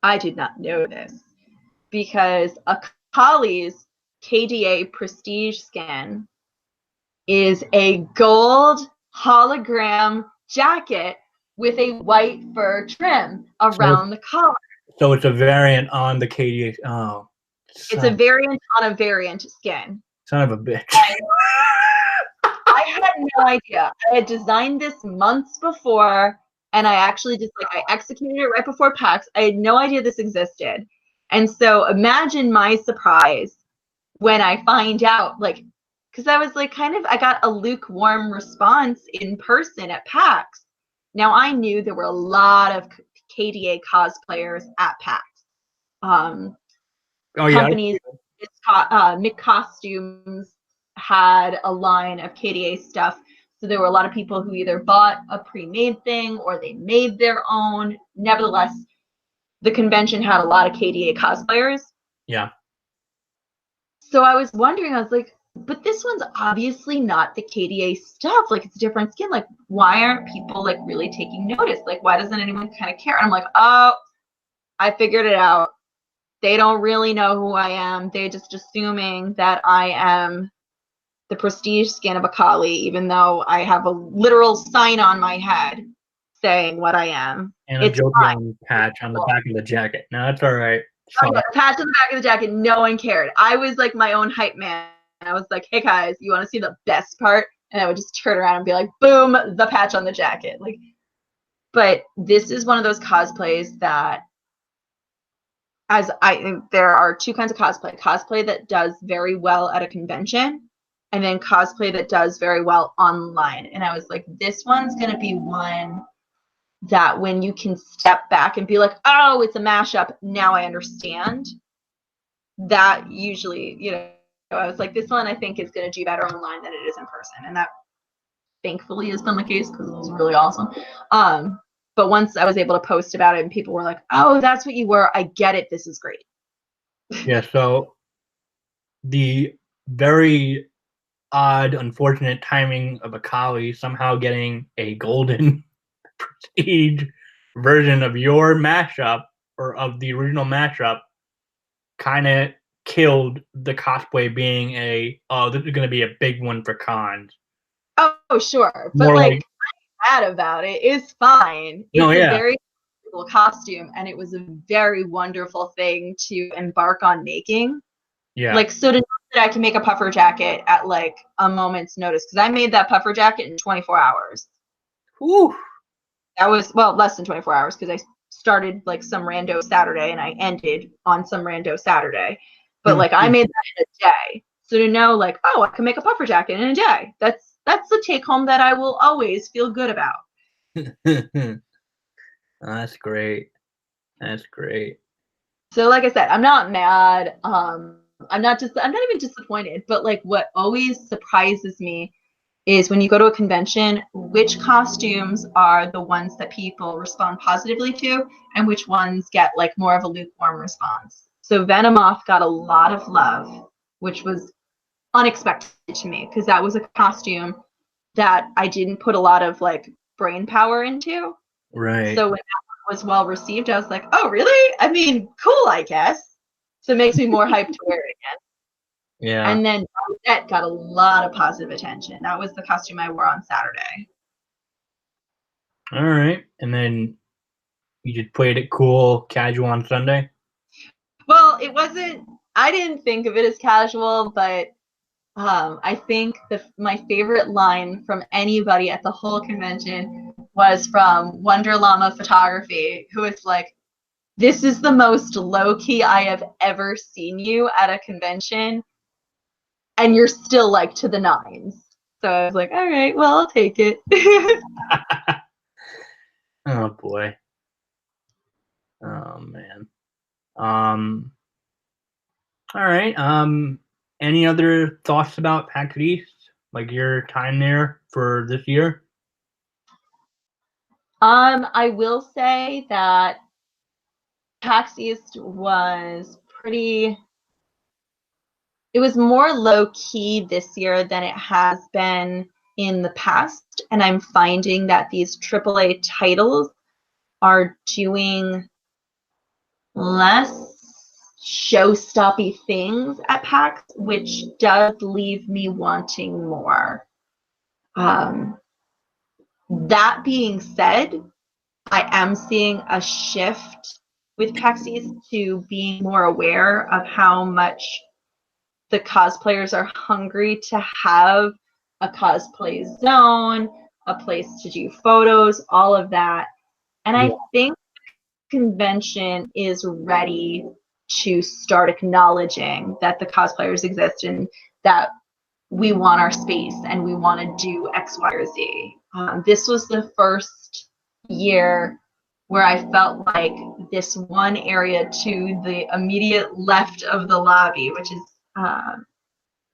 I did not know this because Akali's KDA Prestige skin is a gold hologram jacket with a white fur trim So, around the collar. so it's a variant on the KDA. Oh, It's a son, variant on a variant skin. son of a bitch. I had no idea. I had designed this months before, and I actually just like I executed it right before PAX. I had no idea this existed. And so imagine my surprise when I find out, like, because I was like I got a lukewarm response in person at PAX. Now I knew there were a lot of KDA cosplayers at PAX. Oh yeah. Companies, Mick Costumes had a line of KDA stuff. So there were a lot of people who either bought a pre-made thing or they made their own. Nevertheless, the convention had a lot of KDA cosplayers. Yeah. So I was wondering, I was like, but this one's obviously not the KDA stuff. Like, it's a different skin. Like, why aren't people like really taking notice? Like, why doesn't anyone kind of care? And I'm like, oh, I figured it out. They don't really know who I am. They're just assuming that I am the prestige skin of a Kali, even though I have a literal sign on my head saying what I am. And a Jovian patch on the back of the jacket. No, that's all right. Oh, yeah, the patch on the back of the jacket, no one cared. I was like my own hype man. I was like, hey guys, you want to see the best part? And I would just turn around and be like, boom, the patch on the jacket. Like, but this is one of those cosplays that, there are two kinds of cosplay that does very well at a convention, and then cosplay that does very well online. And I was like, this one's going to be one that when you can step back and be like, oh, it's a mashup, now I understand. That usually, I was like, this one I think is going to do better online than it is in person. And that thankfully has been the case because it was really awesome. But once I was able to post about it and people were like, oh, that's what you were, I get it, this is great. Yeah, so the very odd, unfortunate timing of Akali somehow getting a golden prestige version of your mashup, or of the original mashup, kind of killed the cosplay being this is going to be a big one for cons. Oh, sure. But More like, I'm mad about it. It's fine. It's a very cool costume, and it was a very wonderful thing to embark on making. Yeah. Like, so to know that I can make a puffer jacket at like a moment's notice, because I made that puffer jacket in 24 hours. Whew. That was, well, less than 24 hours, because I started like some rando Saturday and I ended on some rando Saturday. But like, I made that in a day. So to know like, oh, I can make a puffer jacket in a day. That's the take home that I will always feel good about. That's great. That's great. So like I said, I'm not mad. I'm not even disappointed, but like what always surprises me is when you go to a convention, which costumes are the ones that people respond positively to and which ones get like more of a lukewarm response. So Venomoth got a lot of love, which was unexpected to me because that was a costume that I didn't put a lot of like brain power into. Right. So when that was well received, I was like, oh, really? I mean, cool, I guess. So it makes me more hyped to wear it again. Yeah. And then that got a lot of positive attention. That was the costume I wore on Saturday. All right. And then you just played it cool, casual on Sunday? Well, it wasn't, I didn't think of it as casual, but I think my favorite line from anybody at the whole convention was from Wonder Llama Photography, who is like, this is the most low-key I have ever seen you at a convention, and you're still like to the nines. So I was like, all right, well, I'll take it. Oh boy. Oh man. All right. Any other thoughts about PAX East? Like your time there for this year? I will say that PAX East was it was more low-key this year than it has been in the past, and I'm finding that these AAA titles are doing less show-stoppy things at PAX, which does leave me wanting more. That being said, I am seeing a shift with PAX East to being more aware of how much the cosplayers are hungry to have a cosplay zone, a place to do photos, all of that. And I think the convention is ready to start acknowledging that the cosplayers exist and that we want our space and we want to do X, Y, or Z. This was the first year where I felt like this one area to the immediate left of the lobby, which is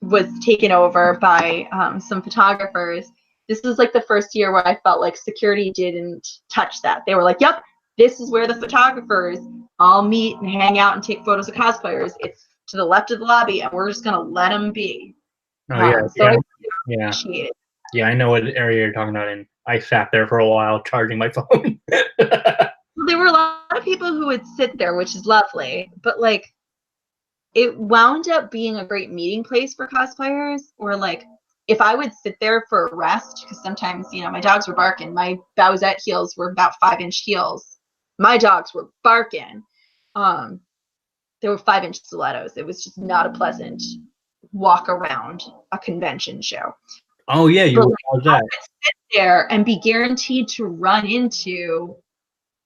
was taken over by some photographers. This was like the first year where I felt like security didn't touch that. They were like, yep, this is where the photographers all meet and hang out and take photos of cosplayers. It's to the left of the lobby, and we're just going to let them be. Oh yeah, So I yeah, appreciate it. yeah. I know what area you're talking about, and I sat there for a while charging my phone. There were a lot of people who would sit there, which is lovely, but like it wound up being a great meeting place for cosplayers. Or like if I would sit there for a rest, because sometimes my dogs were barking. My Bowsette heels were about 5-inch heels. My dogs were barking. They were 5-inch stilettos. It was just not a pleasant walk around a convention show. Oh yeah, you But were like, all I that. could sit there and be guaranteed to run into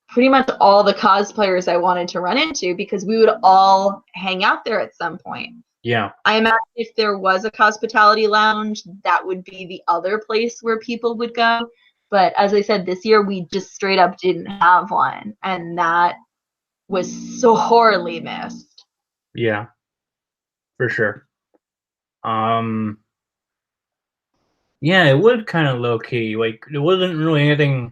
pretty much all the cosplayers I wanted to run into, because we would all hang out there at some point. Yeah. I imagine if there was a hospitality lounge, that would be the other place where people would go. But as I said, this year we just straight up didn't have one, and that was sorely missed. Yeah, for sure. Um, yeah, it was kind of low key. Like there wasn't really anything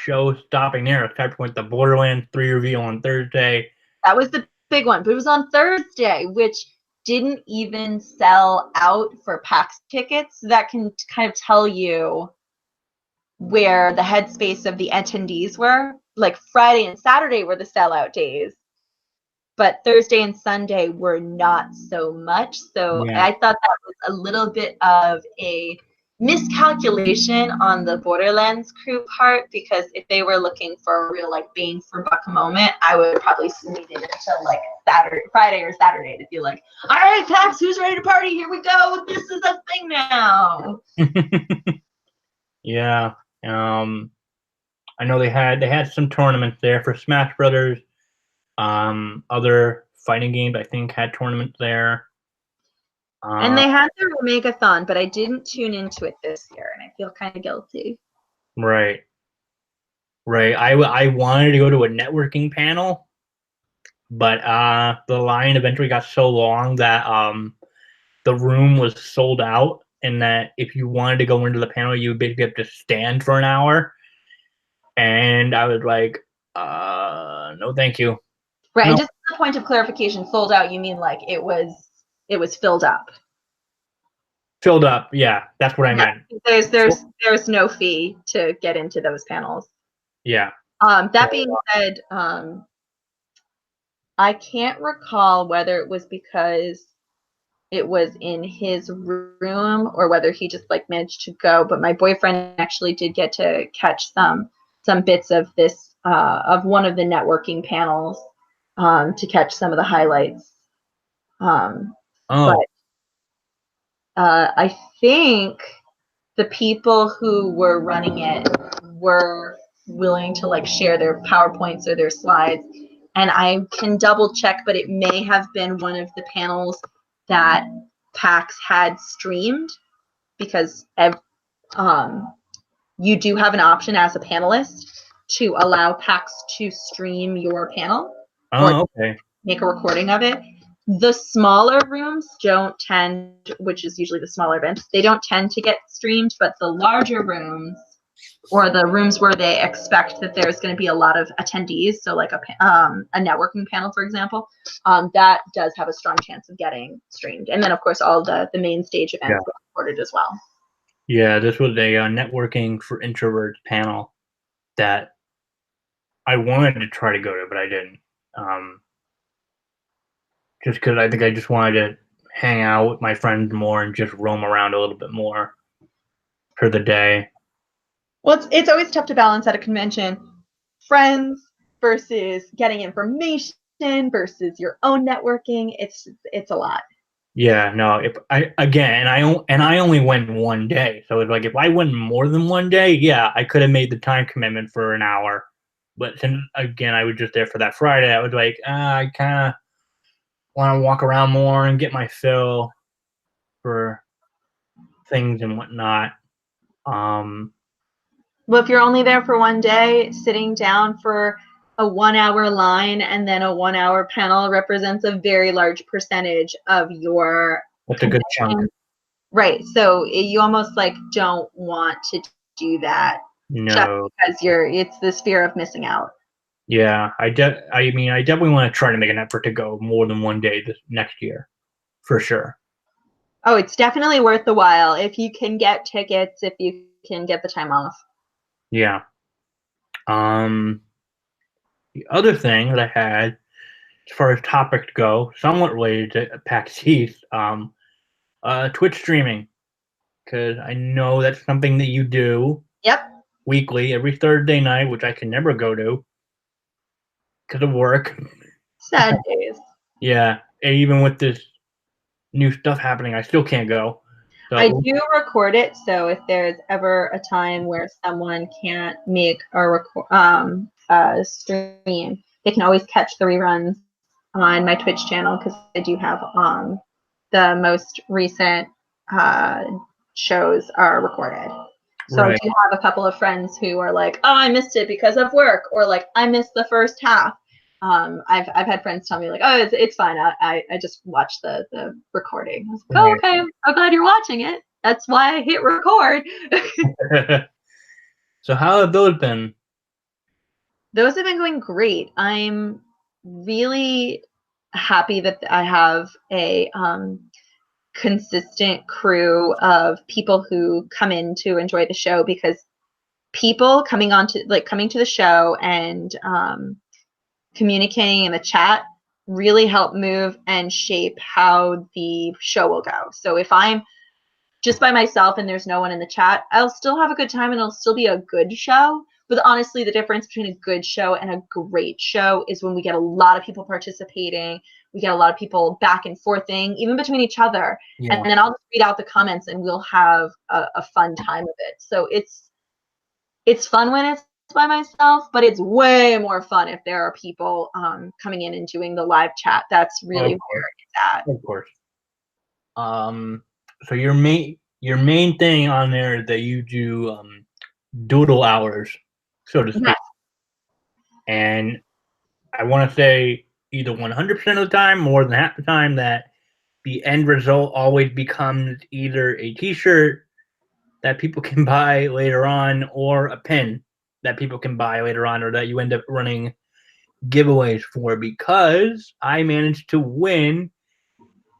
show stopping there, except with the Borderlands 3 reveal on Thursday. That was the big one, but it was on Thursday, which didn't even sell out for PAX tickets. That can kind of tell you where the headspace of the attendees were. Like Friday and Saturday were the sellout days, but Thursday and Sunday were not so much. So Yeah. I thought that was a little bit of a miscalculation on the Borderlands crew part, because if they were looking for a real like bang for buck moment, I would probably sneak in until like Friday or Saturday to be like, all right, PAX, who's ready to party? Here we go. This is a thing now. Yeah. I know they had some tournaments there for Smash Brothers. Other fighting games I think had tournaments there. And Uh, they had their Omegathon, but I didn't tune into it this year, and I feel kind of guilty. right, right. I wanted to go to a networking panel, but the line eventually got so long that the room was sold out, and that if you wanted to go into the panel, you would basically have to stand for an hour. And I was like, no, thank you. Right, and No, just a point of clarification, sold out, you mean like it was filled up. filled up. Yeah, that's what I Yeah, meant. there's no fee to get into those panels. Yeah. That being said, I can't recall whether it was because it was in his room or whether he just like managed to go. But my boyfriend actually did get to catch some bits of this of one of the networking panels to catch some of the highlights. Oh, But I think the people who were running it were willing to like share their PowerPoints or their slides. And I can double check, but it may have been one of the panels that PAX had streamed, because you do have an option as a panelist to allow PAX to stream your panel or okay. make a recording of it. The smaller rooms don't tend, which is usually the smaller events, they don't tend to get streamed, but the larger rooms, or the rooms where they expect that there's going to be a lot of attendees, so like a networking panel, for example, that does have a strong chance of getting streamed. And then, of course, all the main stage events were recorded as well. Yeah, this was a networking for introverts panel that I wanted to try to go to, but I didn't. Just because I think I just wanted to hang out with my friends more and just roam around a little bit more for the day. Well, it's always tough to balance at a convention, friends versus getting information versus your own networking. It's a lot. Yeah, no. If I again, and I only went one day, so it's like if I went more than one day, yeah, I could have made the time commitment for an hour. But since again, I was just there for that Friday, I was like, I kind of want to walk around more and get my fill for things and whatnot. Um, Well, if you're only there for one day, sitting down for a 1 hour line and then a 1 hour panel represents a very large percentage of your that's a good chunk. Right. So you almost like don't want to do that just No. because it's this fear of missing out. Yeah, I mean, I definitely want to try to make an effort to go more than one day this next year, for sure. Oh, it's definitely worth the while if you can get tickets, if you can get the time off. Yeah. The other thing that I had, as far as topics go, somewhat related to PAX East, Twitch streaming, because I know that's something that you do Yep. weekly, every Thursday night, which I can never go to because of work. Sad days. Yeah, and even with this new stuff happening, I still can't go. I So do record it, so if there's ever a time where someone can't make a stream, they can always catch the reruns on my Twitch channel because I do have the most recent uh, shows are recorded. So I right, do have a couple of friends who are like, "Oh, I missed it because of work," or like, "I missed the first half." I've had friends tell me like, "Oh, it's fine. I just watched the recording." I was like, "Oh, right. okay. I'm glad you're watching it. That's why I hit record." So how have those been? Those have been going great. I'm really happy that I have a consistent crew of people who come in to enjoy the show because people coming to the show and communicating in the chat really help move and shape how the show will go. So if I'm just by myself and there's no one in the chat, I'll still have a good time and it'll still be a good show. But honestly, the difference between a good show and a great show is when we get a lot of people participating, we get a lot of people back and forthing, even between each other. And Yeah, then I'll just read out the comments and we'll have a fun time of it. So it's fun when it's by myself, but it's way more fun if there are people coming in and doing the live chat. That's really of where course, it's at. of course. So your main thing on there is that you do doodle hours, so to Yeah. speak, and I want to say either 100% of the time, more than half the time, that the end result always becomes either a T-shirt that people can buy later on, or a pin that people can buy later on, or that you end up running giveaways for. Because I managed to win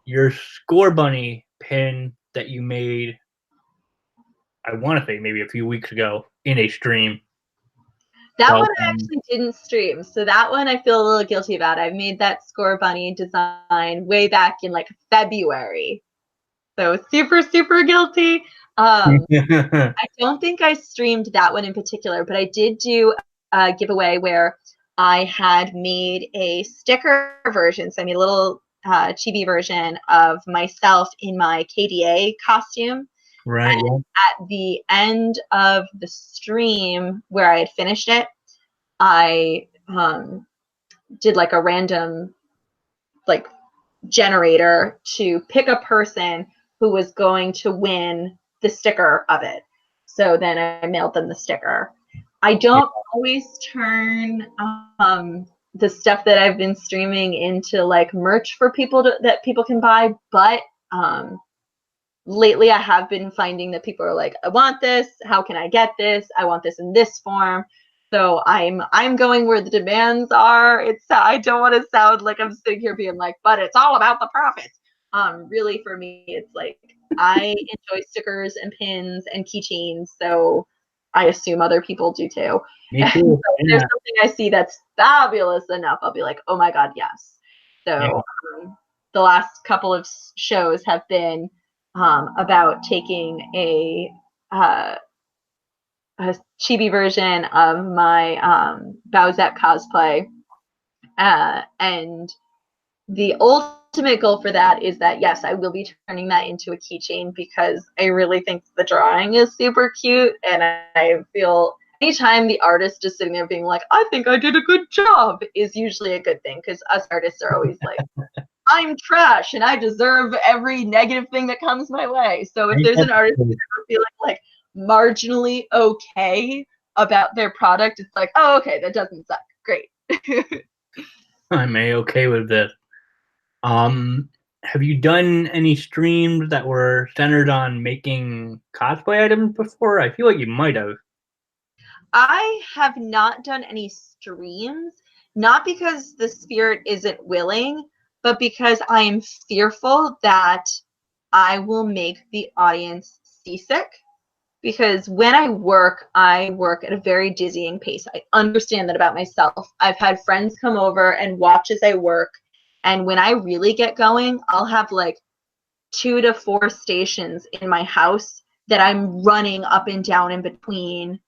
your Score Bunny pin that you made, I want to say maybe a few weeks ago in a stream. That So one I actually didn't stream. So that one I feel a little guilty about. I made that Score Bunny design way back in like February. So super, super guilty. I don't think I streamed that one in particular, but I did do a giveaway where I had made a sticker version. So I made a little chibi version of myself in my KDA costume. right, And at the end of the stream where I had finished it, I did like a random like generator to pick a person who was going to win the sticker of it. So then I mailed them the sticker. I yeah, don't always turn the stuff that I've been streaming into like merch for people that people can buy, but lately I have been finding that people are like, I want this. How can I get this? I want this in this form. So I'm going where the demands are. I don't want to sound like I'm sitting here being like, but it's all about the profits. Really for me, it's like I enjoy stickers and pins and keychains, so I assume other people do too. me And so too. if there's Yeah, something I see that's fabulous enough, I'll be like, oh my god, yes. yeah, So the last couple of shows have been about taking uh, a chibi version of my Bowsette cosplay. And the ultimate goal for that is that, yes, I will be turning that into a keychain because I really think the drawing is super cute. And I feel anytime the artist is sitting there being like, I think I did a good job is usually a good thing because us artists are always like, I'm trash and I deserve every negative thing that comes my way. So if ain't there's that an artist cool? who's ever feeling like marginally okay about their product, it's like, oh, okay, that doesn't suck. Great. I'm okay with this. Um, have you done any streams that were centered on making cosplay items before? I feel like you might have. I have not done any streams, not because the spirit isn't willing, but because I am fearful that I will make the audience seasick. Because when I work at a very dizzying pace. I understand that about myself. I've had friends come over and watch as I work. And when I really get going, I'll have like 2 to 4 stations in my house that I'm running up and down in between,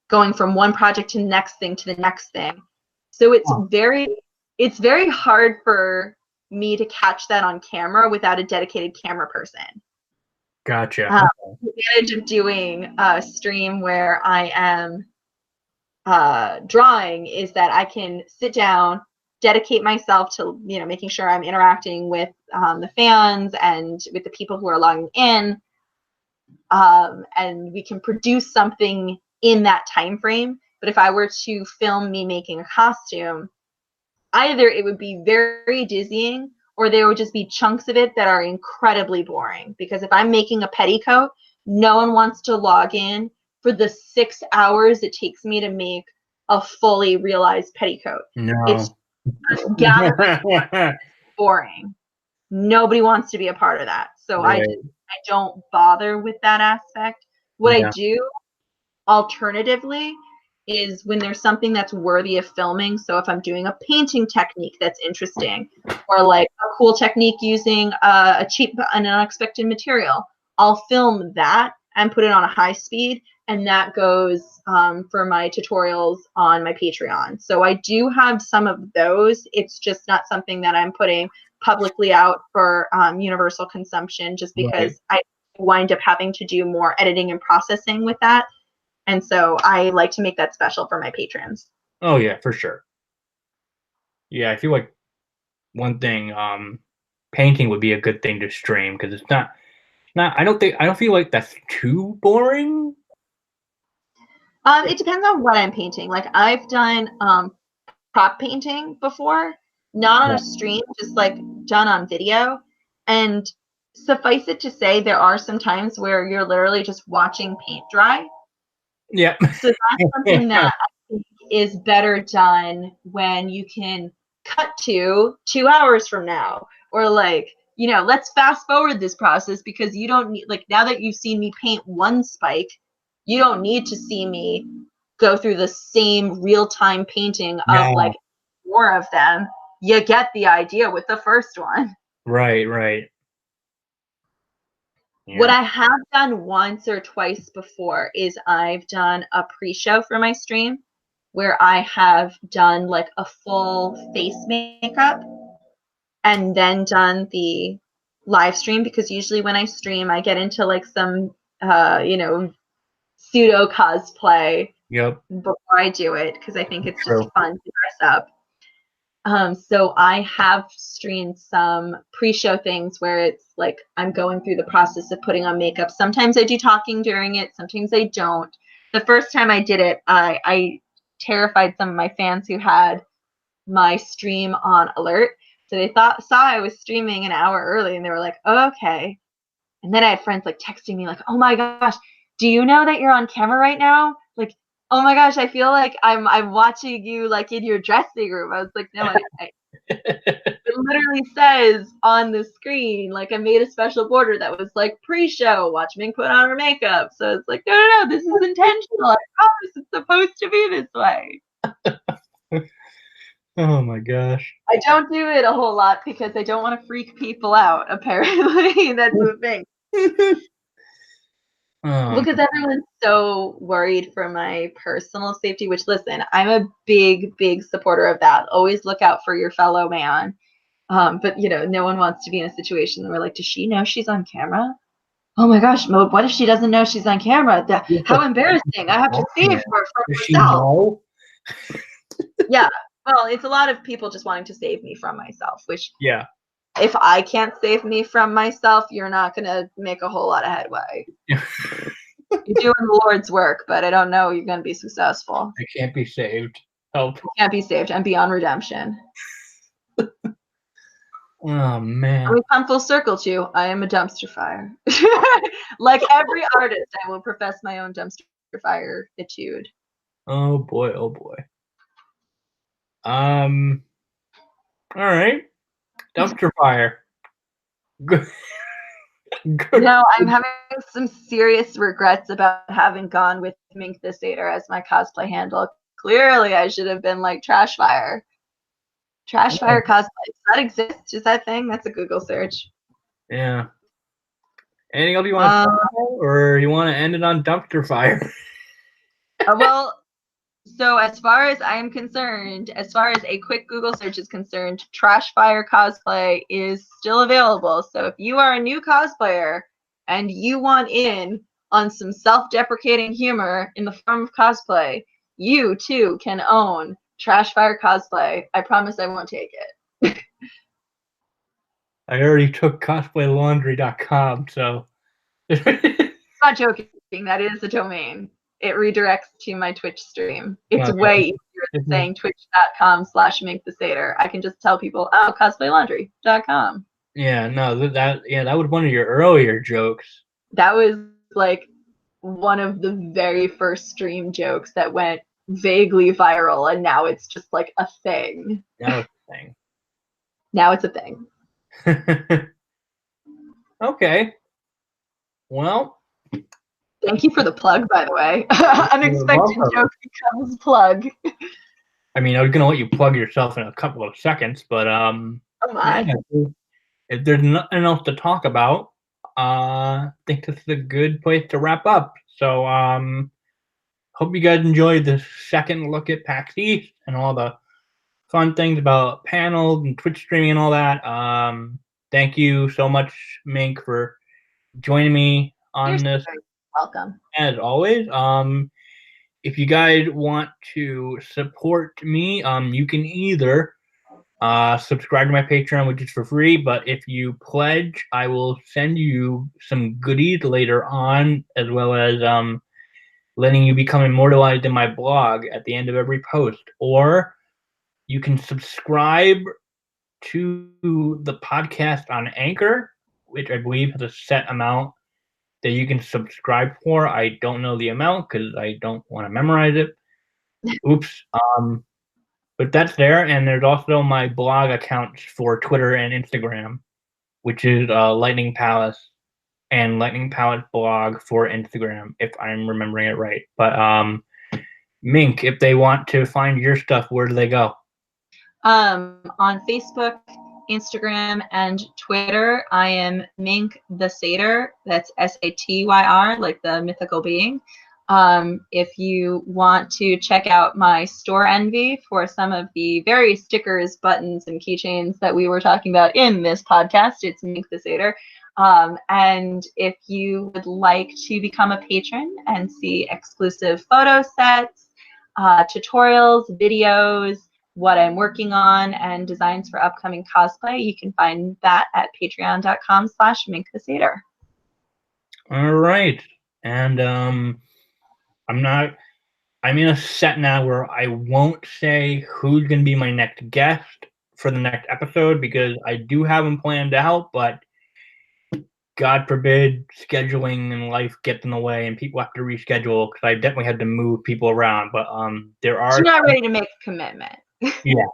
going from one project to the next thing to the next thing. So it's very hard for me to catch that on camera without a dedicated camera person. Gotcha. The advantage of doing a stream where I am drawing is that I can sit down, dedicate myself to making sure I'm interacting with the fans and with the people who are logging in, and we can produce something in that time frame. But if I were to film me making a costume, either it would be very dizzying or there would just be chunks of it that are incredibly boring. Because if I'm making a petticoat, no one wants to log in for the 6 hours it takes me to make a fully realized petticoat. It's No. boring. Nobody wants to be a part of that. So Right. I don't bother with that aspect. What I do alternatively is when there's something that's worthy of filming. So if I'm doing a painting technique that's interesting, or like a cool technique using a cheap and unexpected material, I'll film that and put it on a high speed, and that goes for my tutorials on my Patreon. So I do have some of those. It's just not something that I'm putting publicly out for universal consumption, just because I wind up having to do more editing and processing with that. And so I like to make that special for my patrons. Oh yeah, for sure. Yeah, I feel like one thing, painting would be a good thing to stream because it's not. I don't feel like that's too boring. It depends on what I'm painting. Like I've done prop painting before, not on a stream, just like done on video. And suffice it to say, there are some times where you're literally just watching paint dry. Yeah. So that's something that I think is better done when you can cut to 2 hours from now, or like, let's fast forward this process because you don't need, like, now that you've seen me paint one spike, you don't need to see me go through the same real-time painting of like 4 of them. You get the idea with the first one. Right. Yeah. What I have done once or twice before is I've done a pre-show for my stream where I have done like a full face makeup and then done the live stream, because usually when I stream I get into like some pseudo cosplay Yep. before I do it, because I think it's True. just fun to dress up. So I have streamed some pre-show things where it's like I'm going through the process of putting on makeup. Sometimes I do talking during it, sometimes I don't. The first time I did it, I terrified some of my fans who had my stream on alert. So they saw I was streaming an hour early and they were like, oh, okay. And then I had friends like texting me like, oh my gosh, do you know that you're on camera right now? Like, oh my gosh, I feel like I'm watching you like in your dressing room. I was like, no, it literally says on the screen, like I made a special border that was like pre-show, watch Mink put on her makeup. So it's like, no, this is intentional. I promise it's supposed to be this way. Oh my gosh. I don't do it a whole lot because I don't want to freak people out, apparently. That's the thing. Because everyone's so worried for my personal safety, which, listen, I'm a big supporter of that. Always look out for your fellow man. But, no one wants to be in a situation where, like, does she know she's on camera? Oh my gosh, Mode, what if she doesn't know she's on camera? How embarrassing. I have to save her from herself. Yeah. Well, it's a lot of people just wanting to save me from myself, which, if I can't save me from myself, you're not going to make a whole lot of headway. You're doing the Lord's work, but I don't know you're going to be successful. I can't be saved. Help. I can't be saved. I'm beyond redemption. Oh man. We come full circle too. I am a dumpster fire. Like every artist, I will profess my own dumpster fire attitude. Oh boy. All right. Dumpster fire. Good. No, I'm having some serious regrets about having gone with Mink the Satyr as my cosplay handle. Clearly, I should have been like Trashfire. Trashfire cosplay. Does that exist? Is that a thing? That's a Google search. Yeah. Anything else you want to talk about, or you want to end it on dumpster fire? Well, so as far as I am concerned, as far as a quick Google search is concerned, Trashfire cosplay is still available. So if you are a new cosplayer and you want in on some self-deprecating humor in the form of cosplay, you too can own Trashfire cosplay. I promise I won't take it. I already took cosplaylauндry.com, so. Not joking. That is the domain. It redirects to my Twitch stream. It's way easier than saying twitch.com/Mink the Satyr. I can just tell people, oh, cosplaylauндry.com. Yeah, no, that was one of your earlier jokes. That was like one of the very first stream jokes that went vaguely viral, and now it's just like a thing. Now it's a thing. Now it's a thing. Okay. Well. Thank you for the plug, by the way. Unexpected joke becomes plug. I mean, I was gonna let you plug yourself in a couple of seconds, but yeah, if there's nothing else to talk about, I think this is a good place to wrap up. So hope you guys enjoyed the second look at PAX East and all the fun things about panels and Twitch streaming and all that. Thank you so much, Mink, for joining me on this. Welcome. As always. If you guys want to support me, you can either subscribe to my Patreon, which is for free, but if you pledge, I will send you some goodies later on, as well as letting you become immortalized in my blog at the end of every post. Or you can subscribe to the podcast on Anchor, which I believe has a set amount that you can subscribe for. I don't know the amount because I don't want to memorize it. Oops. But that's there, and there's also my blog accounts for Twitter and Instagram, which is Lightning Palace and Lightning Palace blog for Instagram, if I'm remembering it right. But Mink, if they want to find your stuff, where do they go? On Facebook, Instagram, and Twitter, I am Mink the Satyr. That's Satyr, like the mythical being. If you want to check out my store envy for some of the various stickers, buttons, and keychains that we were talking about in this podcast, it's Mink the Satyr. And if you would like to become a patron and see exclusive photo sets, tutorials, videos, what I'm working on, and designs for upcoming cosplay, you can find that at patreon.com/Mink the Satyr. All right. And I'm in a set now where I won't say who's going to be my next guest for the next episode, because I do have them planned out, but God forbid scheduling and life gets in the way and people have to reschedule, because I definitely had to move people around. But there are. You're not ready to make a commitment. Yeah.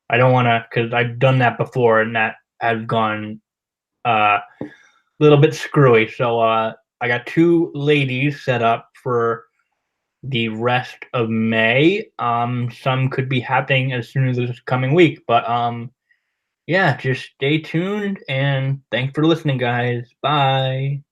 I don't want to, because I've done that before and that has gone a little bit screwy. So I got 2 ladies set up for the rest of May. Some could be happening as soon as this coming week, but yeah, just stay tuned, and thanks for listening, guys. Bye.